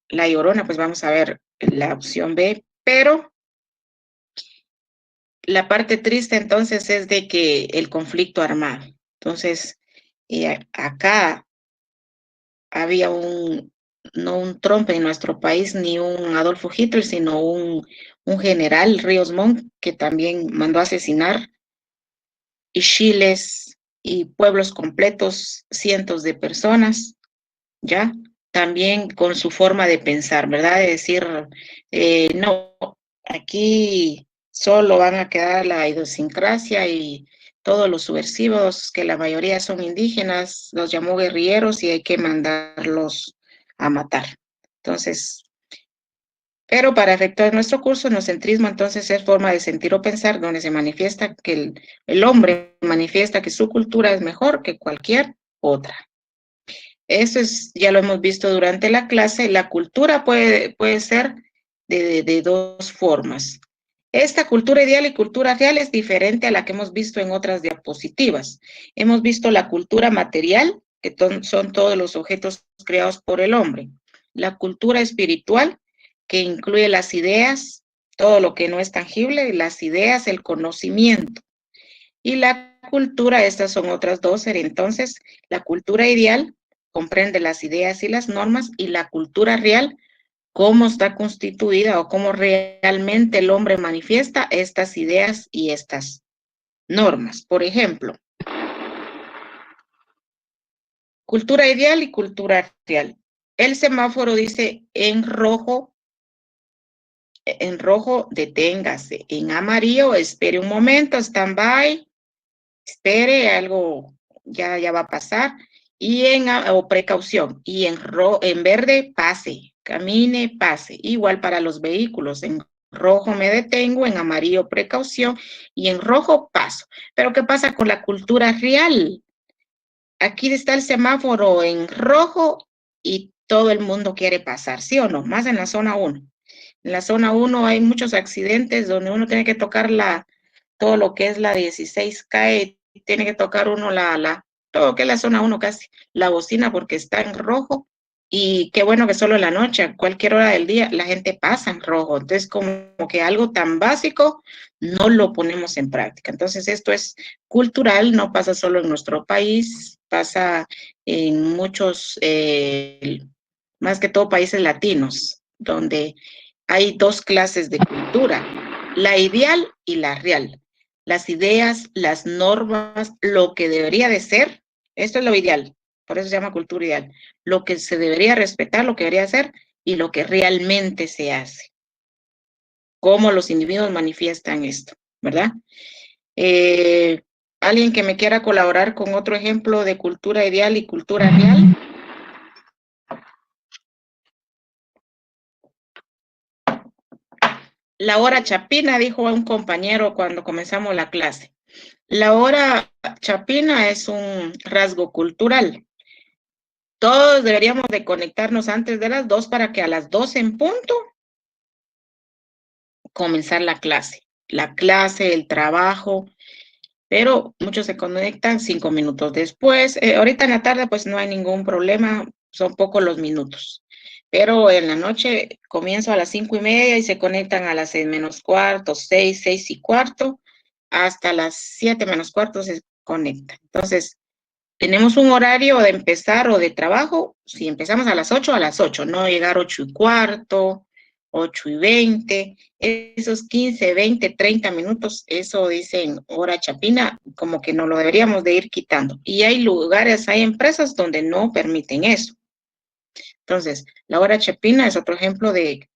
la Llorona, pues vamos a ver la opción B, pero la parte triste entonces es de que el conflicto armado. Entonces, acá había no un Trump en nuestro país, ni un Adolfo Hitler, sino un general, Ríos Montt, que también mandó a asesinar y chiles y pueblos completos, cientos de personas, ¿ya? También con su forma de pensar, ¿verdad? De decir, no, aquí solo van a quedar la idiosincrasia y todos los subversivos, que la mayoría son indígenas, los llamó guerrilleros y hay que mandarlos a matar. Entonces, pero para efecto de nuestro curso, etnocentrismo entonces es forma de sentir o pensar donde se manifiesta que el hombre manifiesta que su cultura es mejor que cualquier otra. Eso es, ya lo hemos visto durante la clase, la cultura puede ser de dos formas. Esta cultura ideal y cultura real es diferente a la que hemos visto en otras diapositivas. Hemos visto la cultura material, que son todos los objetos creados por el hombre. La cultura espiritual, que incluye las ideas, todo lo que no es tangible, las ideas, el conocimiento. Y la cultura, estas son otras dos, entonces, la cultura ideal comprende las ideas y las normas, y la cultura real, cómo está constituida o cómo realmente el hombre manifiesta estas ideas y estas normas. Por ejemplo, cultura ideal y cultura real. El semáforo dice en rojo, deténgase. En amarillo, espere un momento, stand by, espere, algo ya va a pasar. Y o precaución. Y en verde, pase, camine, pase. Igual para los vehículos. En rojo me detengo, en amarillo precaución y en rojo paso. Pero ¿qué pasa con la cultura real? Aquí está el semáforo en rojo y todo el mundo quiere pasar, ¿sí o no? Más en la zona 1. En la zona 1 hay muchos accidentes donde uno tiene que tocar todo lo que es la 16K, tiene que tocar uno todo lo que es la zona 1 casi, la bocina porque está en rojo, y qué bueno que solo en la noche, a cualquier hora del día, la gente pasa en rojo. Entonces, como que algo tan básico no lo ponemos en práctica. Entonces, esto es cultural, no pasa solo en nuestro país, pasa en muchos, más que todo países latinos, donde hay dos clases de cultura, la ideal y la real. Las ideas, las normas, lo que debería de ser, esto es lo ideal, por eso se llama cultura ideal, lo que se debería respetar, lo que debería ser y lo que realmente se hace. Cómo los individuos manifiestan esto, ¿verdad? ¿Alguien que me quiera colaborar con otro ejemplo de cultura ideal y cultura real? La hora chapina, dijo a un compañero cuando comenzamos la clase. La hora chapina es un rasgo cultural. Todos deberíamos de conectarnos antes de las 2 para que a las 2 en punto comenzar la clase. La clase, el trabajo, pero muchos se conectan 5 minutos después. Ahorita en la tarde pues no hay ningún problema, son pocos los minutos. Pero en la noche comienzo a las 5:30 y se conectan a las 6 menos cuarto, 6, 6 y cuarto, hasta las 7 menos cuarto se conectan. Entonces, tenemos un horario de empezar o de trabajo, si empezamos a las 8, no llegar 8:15, 8:20, esos 15, 20, 30 minutos, eso dicen hora chapina, como que no lo deberíamos de ir quitando. Y hay lugares, hay empresas donde no permiten eso. Entonces, la hora chapina es otro ejemplo de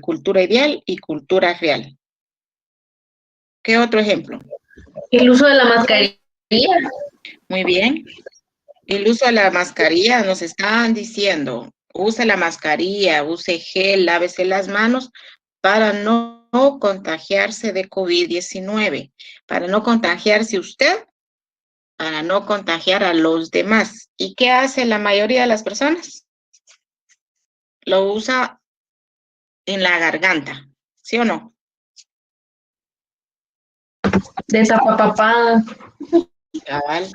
cultura ideal y cultura real. ¿Qué otro ejemplo? El uso de la mascarilla. Muy bien. El uso de la mascarilla, nos están diciendo, use la mascarilla, use gel, lávese las manos para no contagiarse de COVID-19, para no contagiarse usted, para no contagiar a los demás. ¿Y qué hace la mayoría de las personas? Lo usa en la garganta, ¿sí o no? De tapapapada. Cabal.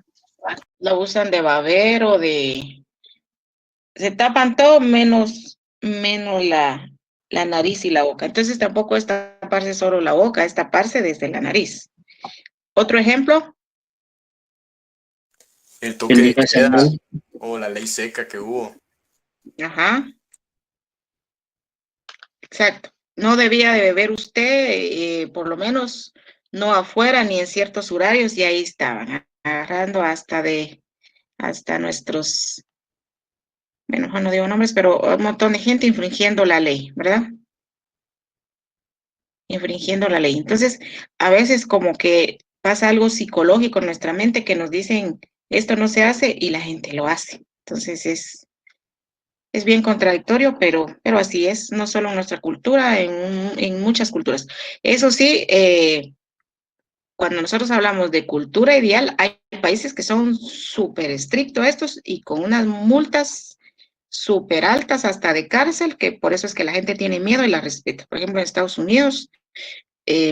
Lo usan de babero, se tapan todo menos la nariz y la boca. Entonces tampoco es taparse solo la boca, es taparse desde la nariz. ¿Otro ejemplo? El toque de queda o la ley seca que hubo. Ajá. Exacto. No debía de beber usted, por lo menos no afuera ni en ciertos horarios, y ahí estaban agarrando hasta nuestros, bueno, no digo nombres, pero un montón de gente infringiendo la ley, ¿verdad? Infringiendo la ley. Entonces, a veces como que pasa algo psicológico en nuestra mente que nos dicen, esto no se hace y la gente lo hace. Entonces es bien contradictorio, pero así es, no solo en nuestra cultura, en muchas culturas. Eso sí, cuando nosotros hablamos de cultura ideal, hay países que son súper estrictos estos y con unas multas súper altas hasta de cárcel, que por eso es que la gente tiene miedo y la respeta. Por ejemplo, en Estados Unidos,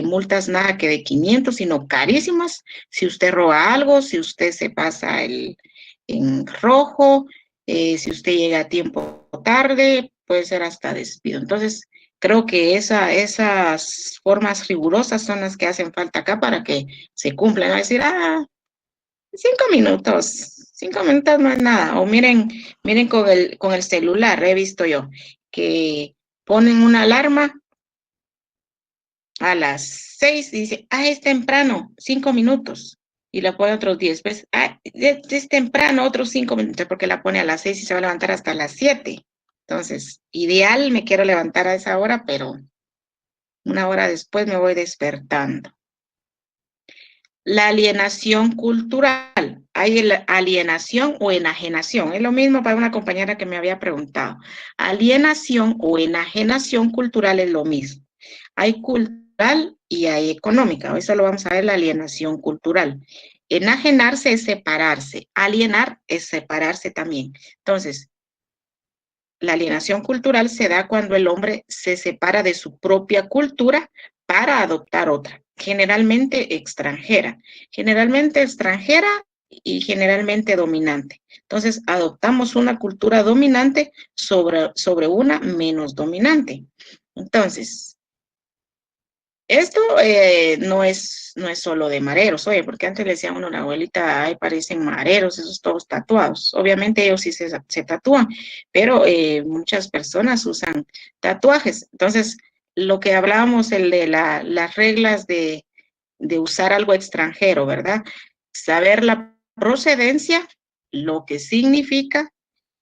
multas nada que de 500, sino carísimas. Si usted roba algo, si usted se pasa en rojo, si usted llega a tiempo tarde, puede ser hasta despido. Entonces, creo que esas formas rigurosas son las que hacen falta acá para que se cumplan. No decir, 5 minutos no es nada. O miren con el celular, he visto yo, que ponen una alarma a las 6 y dice, es temprano, 5 minutos. Y la pone otros 10. Pues, es temprano, otros 5 minutos, porque la pone a las 6 y se va a levantar hasta las 7. Entonces, ideal, me quiero levantar a esa hora, pero una hora después me voy despertando. La alienación cultural. Hay alienación o enajenación. Es lo mismo para una compañera que me había preguntado. Alienación o enajenación cultural es lo mismo. Hay cultural y hay económica. Hoy solo vamos a ver la alienación cultural. Enajenarse es separarse. Alienar es separarse también. Entonces, la alienación cultural se da cuando el hombre se separa de su propia cultura para adoptar otra, generalmente extranjera y generalmente dominante. Entonces, adoptamos una cultura dominante sobre una menos dominante. Entonces, esto no es solo de mareros, oye, porque antes le decían a uno a la abuelita, ay, parecen mareros, esos todos tatuados. Obviamente ellos sí se tatúan, pero muchas personas usan tatuajes. Entonces, lo que hablábamos, el de las reglas de usar algo extranjero, ¿verdad? Saber la procedencia, lo que significa,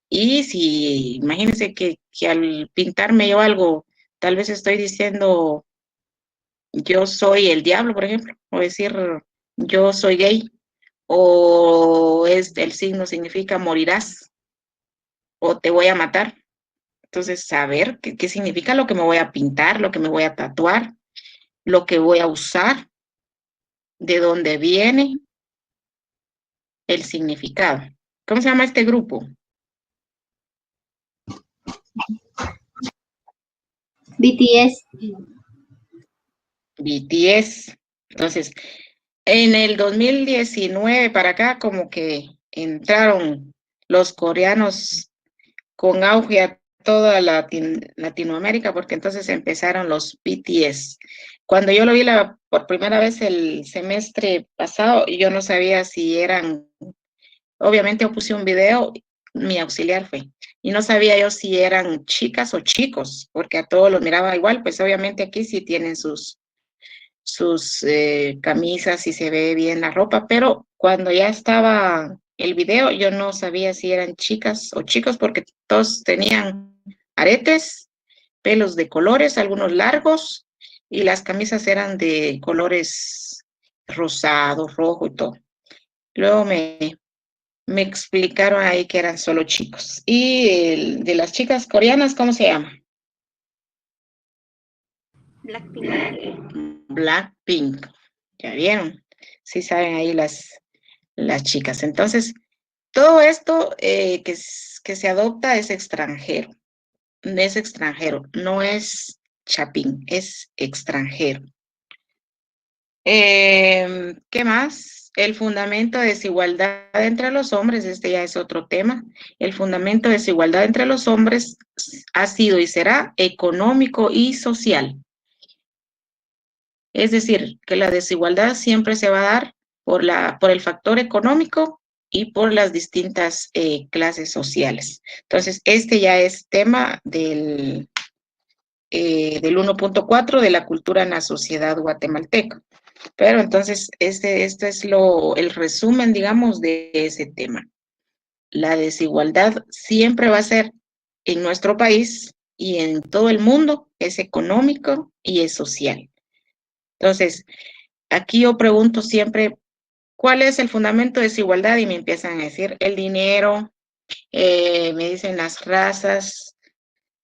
y si, imagínense que al pintarme yo algo, tal vez estoy diciendo yo soy el diablo, por ejemplo, o decir yo soy gay, o el signo significa morirás, o te voy a matar. Entonces, saber qué significa lo que me voy a pintar, lo que me voy a tatuar, lo que voy a usar, de dónde viene, el significado. ¿Cómo se llama este grupo? BTS. BTS. Entonces, en el 2019 para acá, como que entraron los coreanos con auge a toda Latinoamérica, porque entonces empezaron los BTS. Cuando yo lo vi por primera vez el semestre pasado, yo no sabía si eran, obviamente yo puse un video, mi auxiliar fue, y no sabía yo si eran chicas o chicos, porque a todos los miraba igual, pues obviamente aquí sí tienen sus camisas y se ve bien la ropa, pero cuando ya estaba el video, yo no sabía si eran chicas o chicos porque todos tenían aretes, pelos de colores, algunos largos, y las camisas eran de colores rosado, rojo y todo. Luego me explicaron ahí que eran solo chicos. Y el de las chicas coreanas, ¿cómo se llama? Blackpink. ¿Ya vieron? Sí saben ahí las chicas. Entonces, todo esto que se adopta es extranjero. Es extranjero, no es chapín, es extranjero. ¿Qué más? El fundamento de desigualdad entre los hombres, este ya es otro tema. El fundamento de desigualdad entre los hombres ha sido y será económico y social. Es decir, que la desigualdad siempre se va a dar por el factor económico y por las distintas clases sociales. Entonces, este ya es tema del 1.4 de la cultura en la sociedad guatemalteca. Pero entonces, este es el resumen, digamos, de ese tema. La desigualdad siempre va a ser en nuestro país y en todo el mundo, es económico y es social. Entonces, aquí yo pregunto siempre, ¿cuál es el fundamento de desigualdad? Y me empiezan a decir el dinero, me dicen las razas,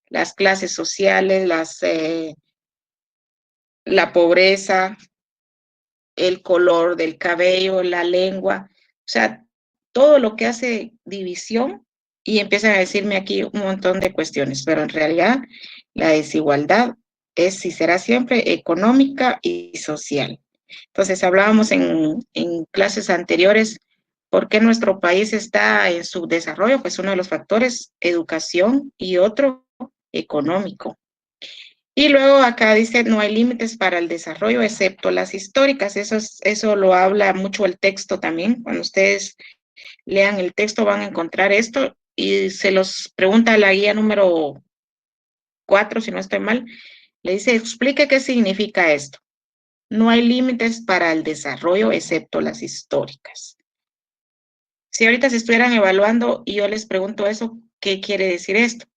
las clases sociales, la pobreza, el color del cabello, la lengua, o sea, todo lo que hace división, y empiezan a decirme aquí un montón de cuestiones, pero en realidad la desigualdad es y será siempre económica y social. Entonces hablábamos en clases anteriores, ¿por qué nuestro país está en subdesarrollo? Pues uno de los factores, educación, y otro, económico. Y luego acá dice, no hay límites para el desarrollo excepto las históricas. Eso lo habla mucho el texto también. Cuando ustedes lean el texto van a encontrar esto y se los pregunta la guía número 4, si no estoy mal. Le dice, explique qué significa esto. No hay límites para el desarrollo excepto las históricas. Si ahorita se estuvieran evaluando y yo les pregunto eso, ¿qué quiere decir esto?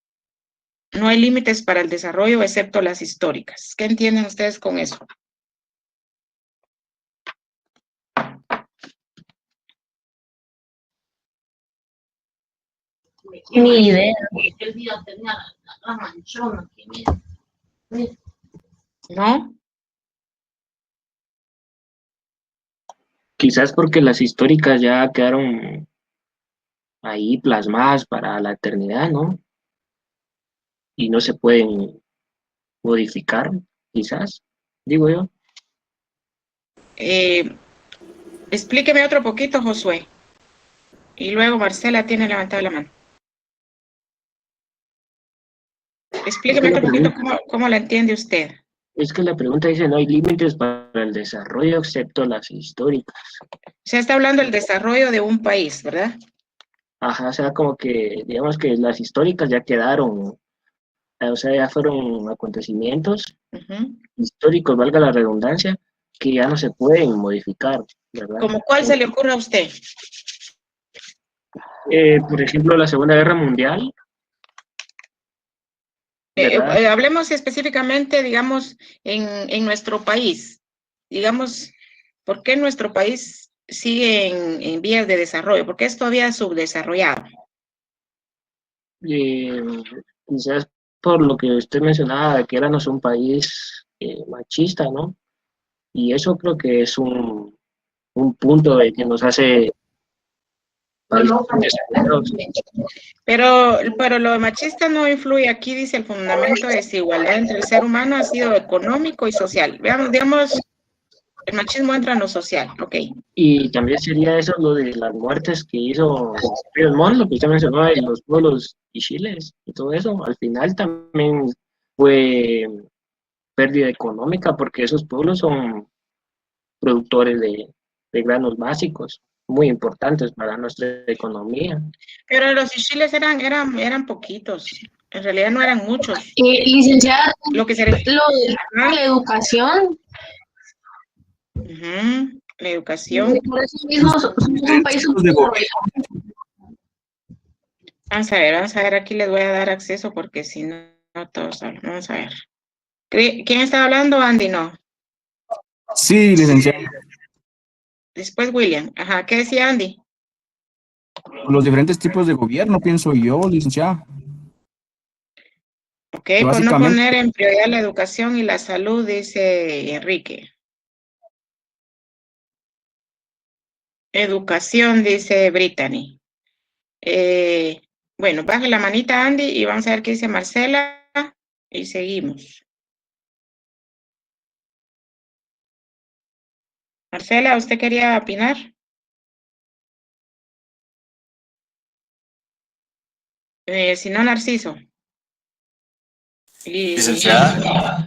No hay límites para el desarrollo excepto las históricas. ¿Qué entienden ustedes con eso? Ni idea. ¿No? Quizás porque las históricas ya quedaron ahí plasmadas para la eternidad, ¿no? Y no se pueden modificar, quizás, digo yo. Explíqueme otro poquito, Josué. Y luego Marcela tiene levantado la mano. Explíqueme otro poquito cómo la entiende usted. Es que la pregunta dice, no hay límites para el desarrollo excepto las históricas. Se está hablando del desarrollo de un país, ¿verdad? Ajá, o sea, como que, digamos que las históricas ya quedaron, o sea, ya fueron acontecimientos históricos, valga la redundancia, que ya no se pueden modificar, ¿verdad? ¿Cómo cuál se le ocurre a usted? Por ejemplo, la Segunda Guerra Mundial. Hablemos específicamente, digamos, en nuestro país. Digamos, ¿por qué nuestro país sigue en vías de desarrollo? ¿Por qué es todavía subdesarrollado? Quizás por lo que usted mencionaba, que éramos un país machista, ¿no? Y eso creo que es un punto de que nos hace pero lo machista no influye. Aquí dice el fundamento de desigualdad entre el ser humano ha sido económico y social. Veamos, digamos, el machismo entra en lo social, ok. Y también sería eso lo de las muertes que hizo Ríos Montt, lo que usted mencionó de los pueblos y chiles y todo eso. Al final también fue pérdida económica porque esos pueblos son productores de granos básicos muy importantes para nuestra economía. Pero los chiles eran poquitos, en realidad no eran muchos. Licenciada, lo de la educación. La educación. Por eso mismo somos un país subdesarrollado. Vamos a ver, aquí les voy a dar acceso porque si no, no todos hablan. Vamos a ver. ¿Quién está hablando, Andy? No. Sí, licenciado. Después William. Ajá, ¿qué decía Andy? Los diferentes tipos de gobierno, pienso yo, licenciado. Ok, por no poner en prioridad la educación y la salud, dice Enrique. Educación, dice Brittany. Bueno, baje la manita, Andy, y vamos a ver qué dice Marcela, y seguimos. Marcela, ¿usted quería opinar? Si no, Narciso. Licenciada,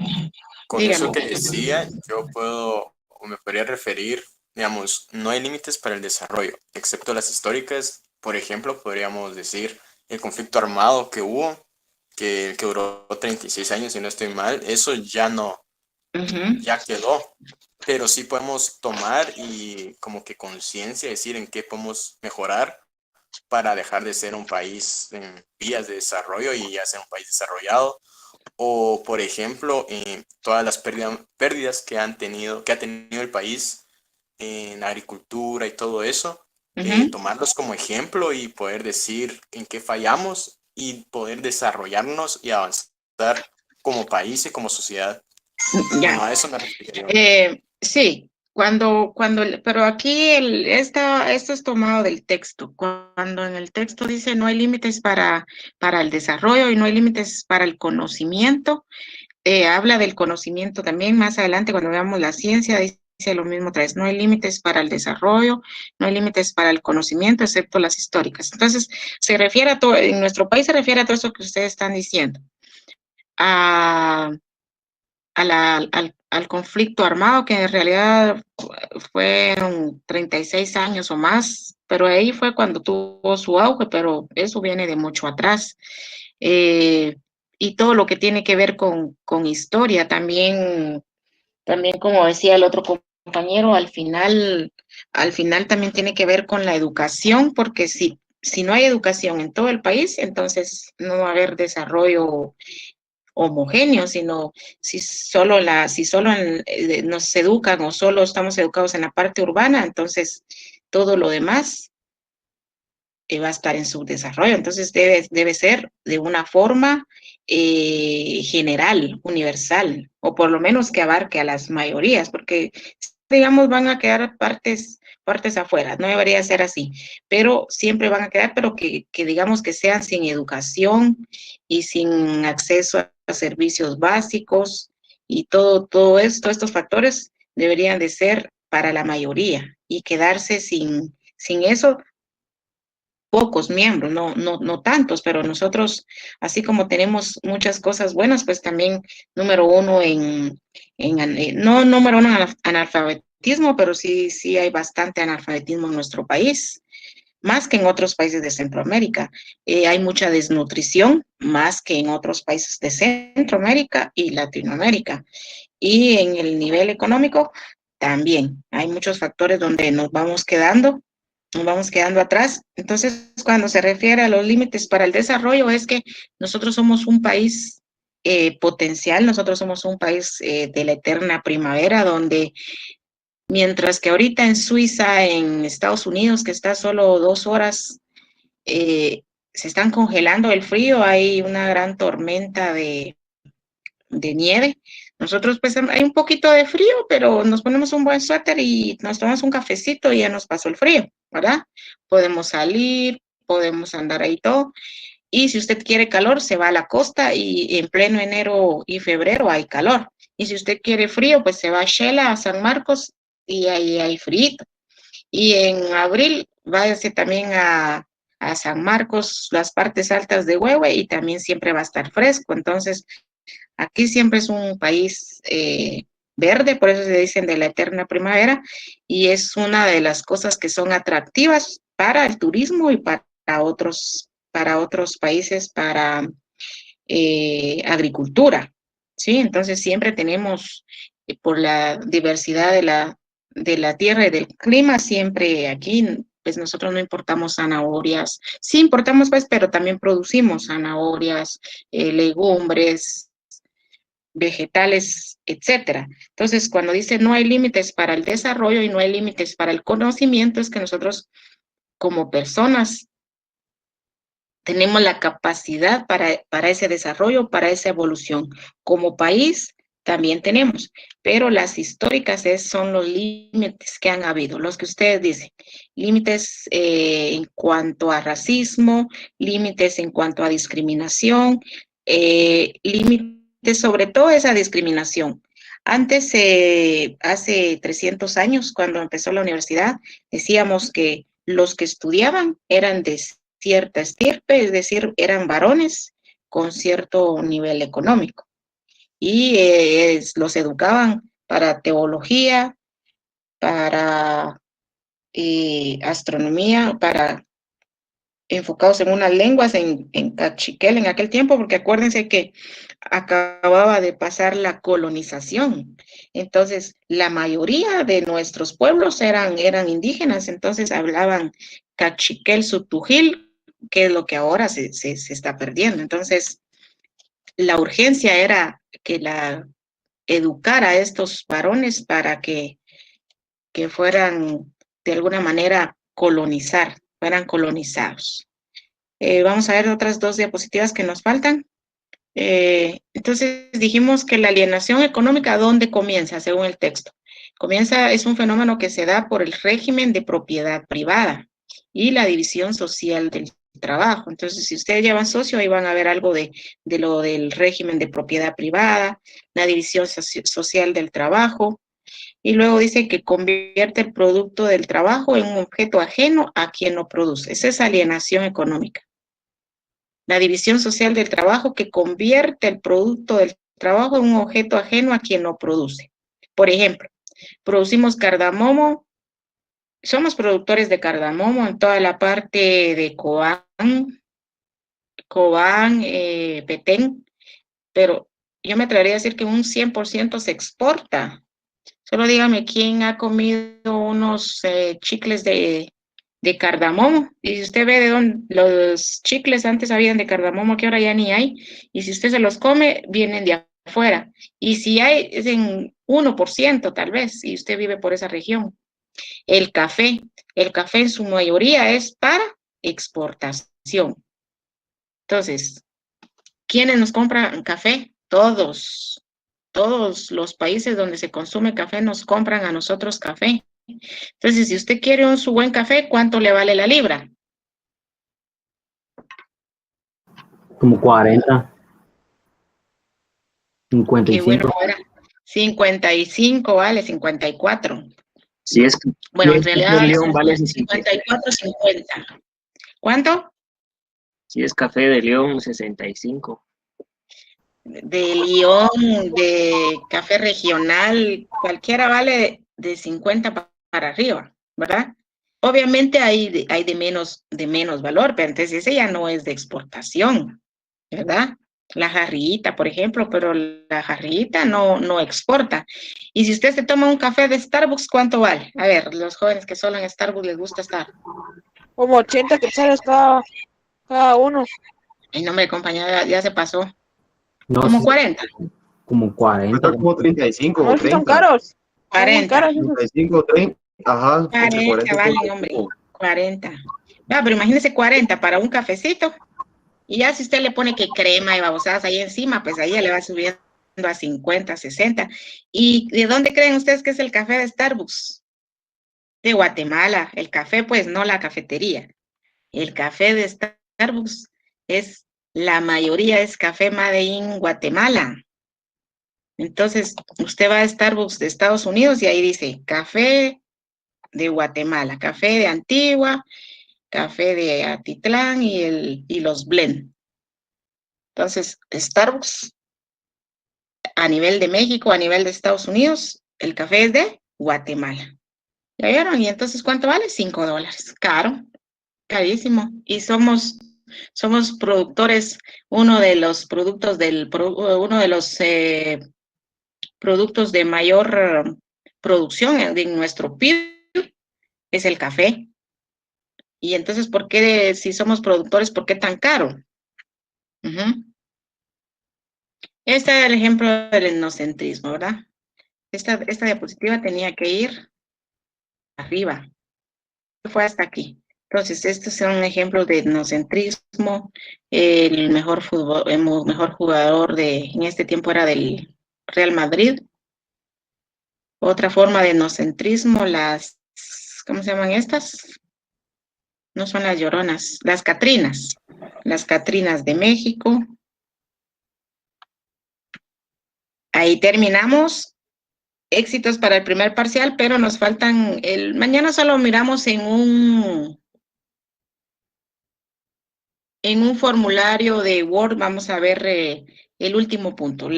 con dígame. eso que decía, yo puedo, o me podría referir, digamos, no hay límites para el desarrollo, excepto las históricas. Por ejemplo, podríamos decir el conflicto armado que hubo, que duró 36 años, si no estoy mal, eso ya no, ya quedó. Pero sí podemos tomar y como que conciencia, decir en qué podemos mejorar para dejar de ser un país en vías de desarrollo y ya ser un país desarrollado, o por ejemplo, todas las pérdidas que ha tenido el país en agricultura y todo eso, tomarlos como ejemplo y poder decir en qué fallamos y poder desarrollarnos y avanzar como país y como sociedad. Ya. Bueno, a eso me refiero. Sí, pero aquí esto es tomado del texto. Cuando en el texto dice no hay límites para el desarrollo y no hay límites para el conocimiento, habla del conocimiento también más adelante cuando veamos la ciencia, dice lo mismo otra vez, no hay límites para el desarrollo, no hay límites para el conocimiento, excepto las históricas. Entonces, se refiere a todo, en nuestro país se refiere a todo eso que ustedes están diciendo, al conflicto armado, que en realidad fueron 36 años o más, pero ahí fue cuando tuvo su auge, pero eso viene de mucho atrás. Y todo lo que tiene que ver con historia, también como decía el otro compañero, al final también tiene que ver con la educación, porque si no hay educación en todo el país, entonces no va a haber desarrollo homogéneo, sino si solo nos educan o solo estamos educados en la parte urbana, entonces todo lo demás va a estar en subdesarrollo. Entonces debe ser de una forma general, universal, o por lo menos que abarque a las mayorías, porque digamos van a quedar partes afuera, no debería ser así, pero siempre van a quedar, pero que digamos que sean sin educación y sin acceso a servicios básicos, y todo esto, estos factores deberían de ser para la mayoría, y quedarse sin eso pocos miembros, no tantos, pero nosotros, así como tenemos muchas cosas buenas, pues también número uno no número uno en analfabetismo, pero sí hay bastante analfabetismo en nuestro país, más que en otros países de Centroamérica. Hay mucha desnutrición, más que en otros países de Centroamérica y Latinoamérica. Y en el nivel económico también hay muchos factores donde nos vamos quedando atrás. Entonces, cuando se refiere a los límites para el desarrollo, es que nosotros somos un país potencial, nosotros somos un país de la eterna primavera, donde mientras que ahorita en Suiza, en Estados Unidos, que está solo 2 horas, se están congelando el frío, hay una gran tormenta de nieve. Nosotros pues hay un poquito de frío, pero nos ponemos un buen suéter y nos tomamos un cafecito y ya nos pasó el frío, ¿verdad? Podemos salir, podemos andar ahí todo. Y si usted quiere calor, se va a la costa y en pleno enero y febrero hay calor. Y si usted quiere frío, pues se va a Shela, a San Marcos, y ahí hay frío. Y en abril váyase también a San Marcos, las partes altas de Huehue, y también siempre va a estar fresco. Entonces, aquí siempre es un país verde, por eso se dicen de la eterna primavera, y es una de las cosas que son atractivas para el turismo y para otros países, para agricultura, ¿sí? Entonces siempre tenemos, por la diversidad de la tierra y del clima, siempre aquí, pues nosotros no importamos zanahorias, sí importamos pues, pero también producimos zanahorias, legumbres, vegetales, etcétera. Entonces, cuando dice no hay límites para el desarrollo y no hay límites para el conocimiento, es que nosotros como personas tenemos la capacidad para ese desarrollo, para esa evolución. Como país también tenemos, pero las históricas son los límites que han habido, los que ustedes dicen, límites en cuanto a racismo, límites en cuanto a discriminación, límites sobre todo esa discriminación. Antes, hace 300 años, cuando empezó la universidad, decíamos que los que estudiaban eran de cierta estirpe, es decir, eran varones con cierto nivel económico. Y los educaban para teología, para astronomía, para enfocados en unas lenguas, en cachiquel en aquel tiempo, porque acuérdense que acababa de pasar la colonización. Entonces, la mayoría de nuestros pueblos eran indígenas, entonces hablaban cachiquel, subtujil, que es lo que ahora se está perdiendo. Entonces, la urgencia era que educar a estos varones para que fueran de alguna manera fueran colonizados. Vamos a ver otras 2 diapositivas que nos faltan. Entonces dijimos que la alienación económica, ¿dónde comienza? Según el texto. Es un fenómeno que se da por el régimen de propiedad privada y la división social del trabajo. Entonces, si ustedes llevan socio, ahí van a ver algo de lo del régimen de propiedad privada, la división social del trabajo, y luego dice que convierte el producto del trabajo en un objeto ajeno a quien lo produce. Esa es alienación económica. La división social del trabajo que convierte el producto del trabajo en un objeto ajeno a quien lo produce. Por ejemplo, producimos cardamomo, somos productores de cardamomo en toda la parte de Cobán, Petén, pero yo me atrevería a decir que un 100% se exporta. Solo dígame quién ha comido unos chicles de cardamomo. Y si usted ve de dónde los chicles antes habían de cardamomo, que ahora ya ni hay, y si usted se los come, vienen de afuera. Y si hay, es en 1% tal vez, si usted vive por esa región. El café en su mayoría es para exportación. Entonces, ¿quiénes nos compran café? Todos los países donde se consume café nos compran a nosotros café. Entonces, si usted quiere su buen café, ¿cuánto le vale la libra? Como 40. 55. Qué bueno, era 55, vale, 54. Si es Bueno, en café realidad de León vale 54, 50. ¿Cuánto? Si es café de León, 65. De León, de café regional, cualquiera vale de 50 para arriba, ¿verdad? Obviamente hay de menos valor, pero entonces ese ya no es de exportación, ¿verdad? La jarrita, por ejemplo, pero la jarrita no exporta. Y si usted se toma un café de Starbucks, ¿cuánto vale? A ver, los jóvenes que solo en Starbucks les gusta estar. Como 80 quetzales cada uno. Ay, no, hombre, compañera, ya se pasó. No, Como sí, 40. como 40. Cuesta como 35 No, o es que son 30. caros. Son muy 40. caros esos. 35, 30. Ajá, entre 40 40 y vale, 45. hombre. 40. Ah, pero imagínese 40 para un cafecito. Y ya si usted le pone que crema y babosadas ahí encima, pues ahí ya le va subiendo a 50, 60. ¿Y de dónde creen ustedes que es el café de Starbucks? De Guatemala. El café, pues no la cafetería. El café de Starbucks la mayoría es café made in Guatemala. Entonces, usted va a Starbucks de Estados Unidos y ahí dice café de Guatemala, café de Antigua, café de Atitlán y los blend. Entonces, Starbucks a nivel de México, a nivel de Estados Unidos, el café es de Guatemala. ¿Ya vieron? Y entonces, ¿cuánto vale? $5. Caro, carísimo. Y somos productores, uno de los productos productos de mayor producción en nuestro PIB es el café. Y entonces, ¿por qué, si somos productores, por qué tan caro? Este es el ejemplo del etnocentrismo, ¿verdad? Esta diapositiva tenía que ir arriba. Fue hasta aquí. Entonces, estos son ejemplos de etnocentrismo. El mejor jugador en este tiempo era del Real Madrid. Otra forma de etnocentrismo, ¿cómo se llaman estas? No son las lloronas, las catrinas de México. Ahí terminamos. Éxitos para el primer parcial, pero nos faltan mañana solo miramos en un formulario de Word, vamos a ver el último punto,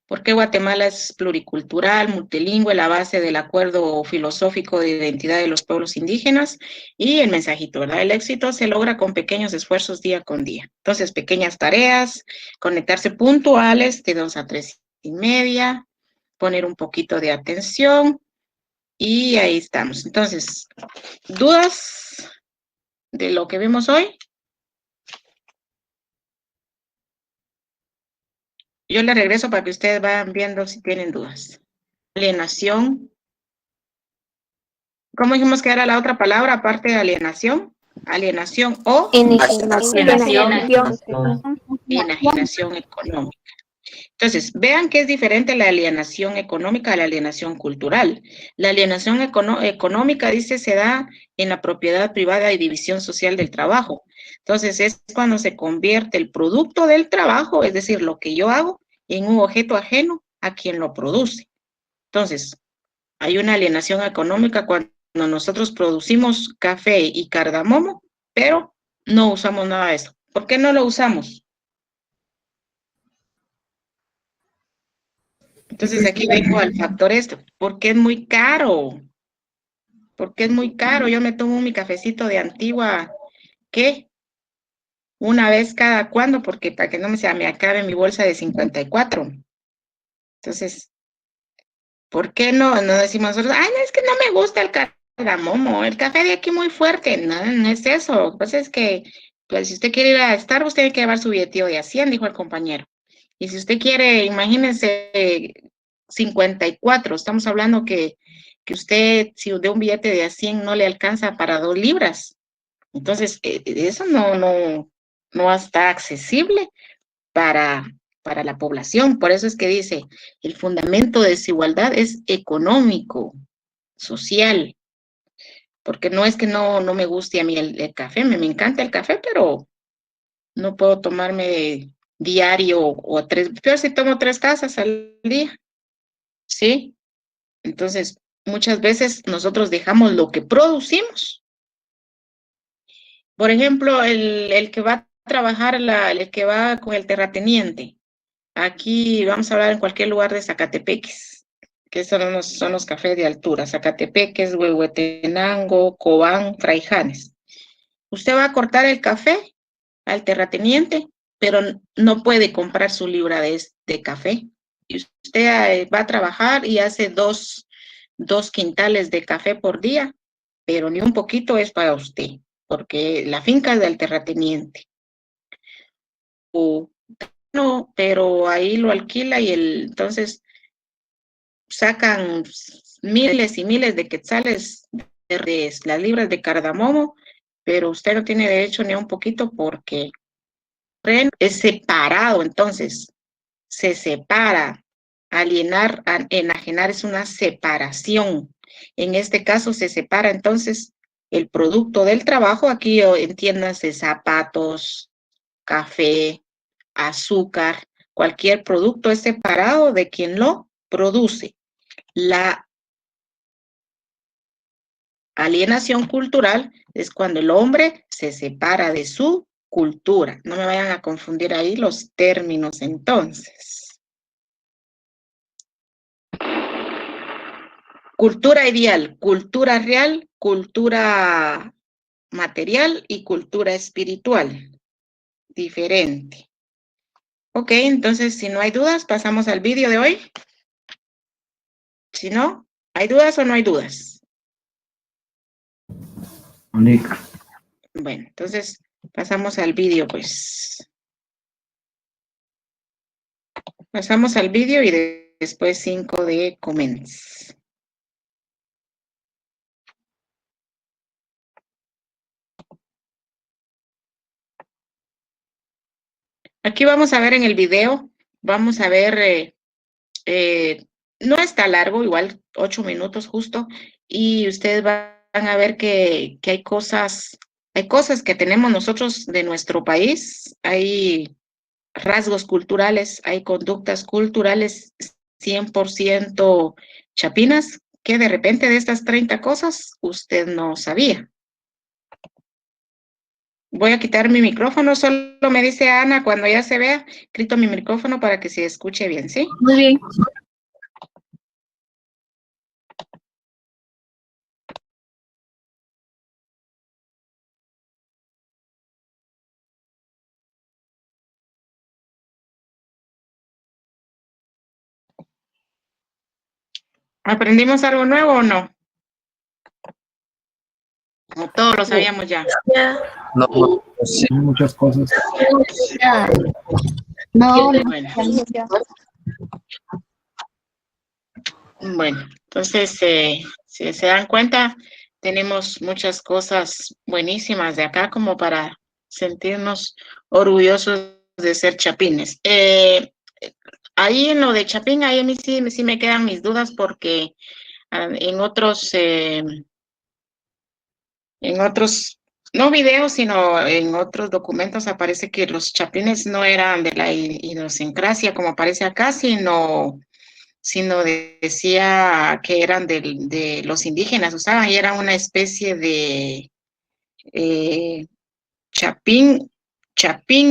por qué Guatemala es pluricultural, multilingüe, la base del acuerdo filosófico de identidad de los pueblos indígenas y el mensajito, ¿verdad? El éxito se logra con pequeños esfuerzos día con día. Entonces, pequeñas tareas, conectarse puntuales de 2 a 3:30, poner un poquito de atención y ahí estamos. Entonces, ¿dudas de lo que vimos hoy? Yo le regreso para que ustedes vayan viendo si tienen dudas. Alienación. ¿Cómo dijimos que era la otra palabra aparte de alienación? Alienación o enajenación económica. Entonces, vean que es diferente la alienación económica a la alienación cultural. La alienación económica, dice, se da en la propiedad privada y división social del trabajo. Entonces, es cuando se convierte el producto del trabajo, es decir, lo que yo hago, en un objeto ajeno a quien lo produce. Entonces, hay una alienación económica cuando nosotros producimos café y cardamomo, pero no usamos nada de eso. ¿Por qué no lo usamos? Entonces aquí vengo al factor esto, porque es muy caro. Porque es muy caro. Yo me tomo mi cafecito de Antigua, ¿qué? Una vez cada cuándo, porque para que no me acabe mi bolsa de 54. Entonces, ¿por qué no decimos nosotros, ay, no, es que no me gusta el cardamomo, el café de aquí muy fuerte? No, no es eso. Lo que pasa es que, pues, si usted quiere ir a Starbucks, tiene que llevar su billetío de 100, dijo el compañero. Y si usted quiere, imagínense, 54, estamos hablando que usted, si de un billete de 100 no le alcanza para 2 libras. Entonces, eso no está accesible para la población. Por eso es que dice, el fundamento de desigualdad es económico, social, porque no es que no me guste a mí el café, me encanta el café, pero no puedo tomarme diario o 3, peor si tomo 3 tazas al día, ¿sí? Entonces, muchas veces nosotros dejamos lo que producimos. Por ejemplo, el que va a trabajar, el que va con el terrateniente. Aquí vamos a hablar en cualquier lugar de Zacatepeques, que son los cafés de altura, Zacatepeques, Huehuetenango, Cobán, Fraijanes. Usted va a cortar el café al terrateniente, pero no puede comprar su libra de café. Y usted va a trabajar y hace dos quintales de café por día, pero ni un poquito es para usted, porque la finca es del terrateniente. No, pero ahí lo alquila y entonces sacan miles y miles de quetzales de las libras de cardamomo, pero usted no tiene derecho ni a un poquito porque es separado, entonces se separa. Alienar, enajenar es una separación. En este caso se separa entonces el producto del trabajo, aquí entiéndase zapatos, café, azúcar, cualquier producto es separado de quien lo produce. La alienación cultural es cuando el hombre se separa de su cultura. No me vayan a confundir ahí los términos entonces. Cultura ideal, cultura real, cultura material y cultura espiritual. Diferente. Ok, entonces si no hay dudas, pasamos al vídeo de hoy. Si no, ¿hay dudas o no hay dudas? Mónica. Bueno, entonces pasamos al vídeo, pues. Pasamos al vídeo y después 5 de comments. Aquí vamos a ver en el video, vamos a ver, no está largo, igual 8 minutos justo, y ustedes van a ver que hay cosas que tenemos nosotros de nuestro país, hay rasgos culturales, hay conductas culturales 100% chapinas, que de repente de estas 30 cosas usted no sabía. Voy a quitar mi micrófono, solo me dice Ana cuando ya se vea, quito mi micrófono para que se escuche bien, ¿sí? Muy bien. ¿Aprendimos algo nuevo o no? O todos lo sabíamos ya. No, sí, muchas cosas. No, Bueno. Bueno, entonces, si se dan cuenta, tenemos muchas cosas buenísimas de acá como para sentirnos orgullosos de ser chapines. Ahí en lo de Chapín, ahí a mí sí me quedan mis dudas porque en otros, no videos, sino en otros documentos aparece que los chapines no eran de la idiosincrasia como aparece acá, sino decía que eran de los indígenas, usaban y era una especie de chapín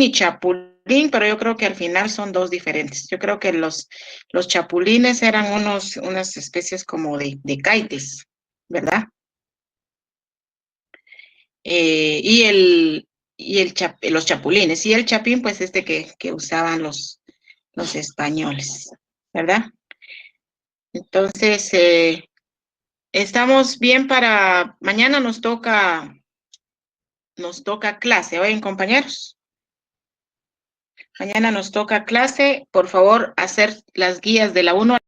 y chapulín, pero yo creo que al final son dos diferentes. Yo creo que los chapulines eran unas especies como de caites, ¿verdad? Los chapulines, y el chapín, pues que usaban los españoles, ¿verdad? Entonces, estamos bien para mañana nos toca clase, ¿oyen, compañeros? Mañana nos toca clase, por favor, hacer las guías de la 1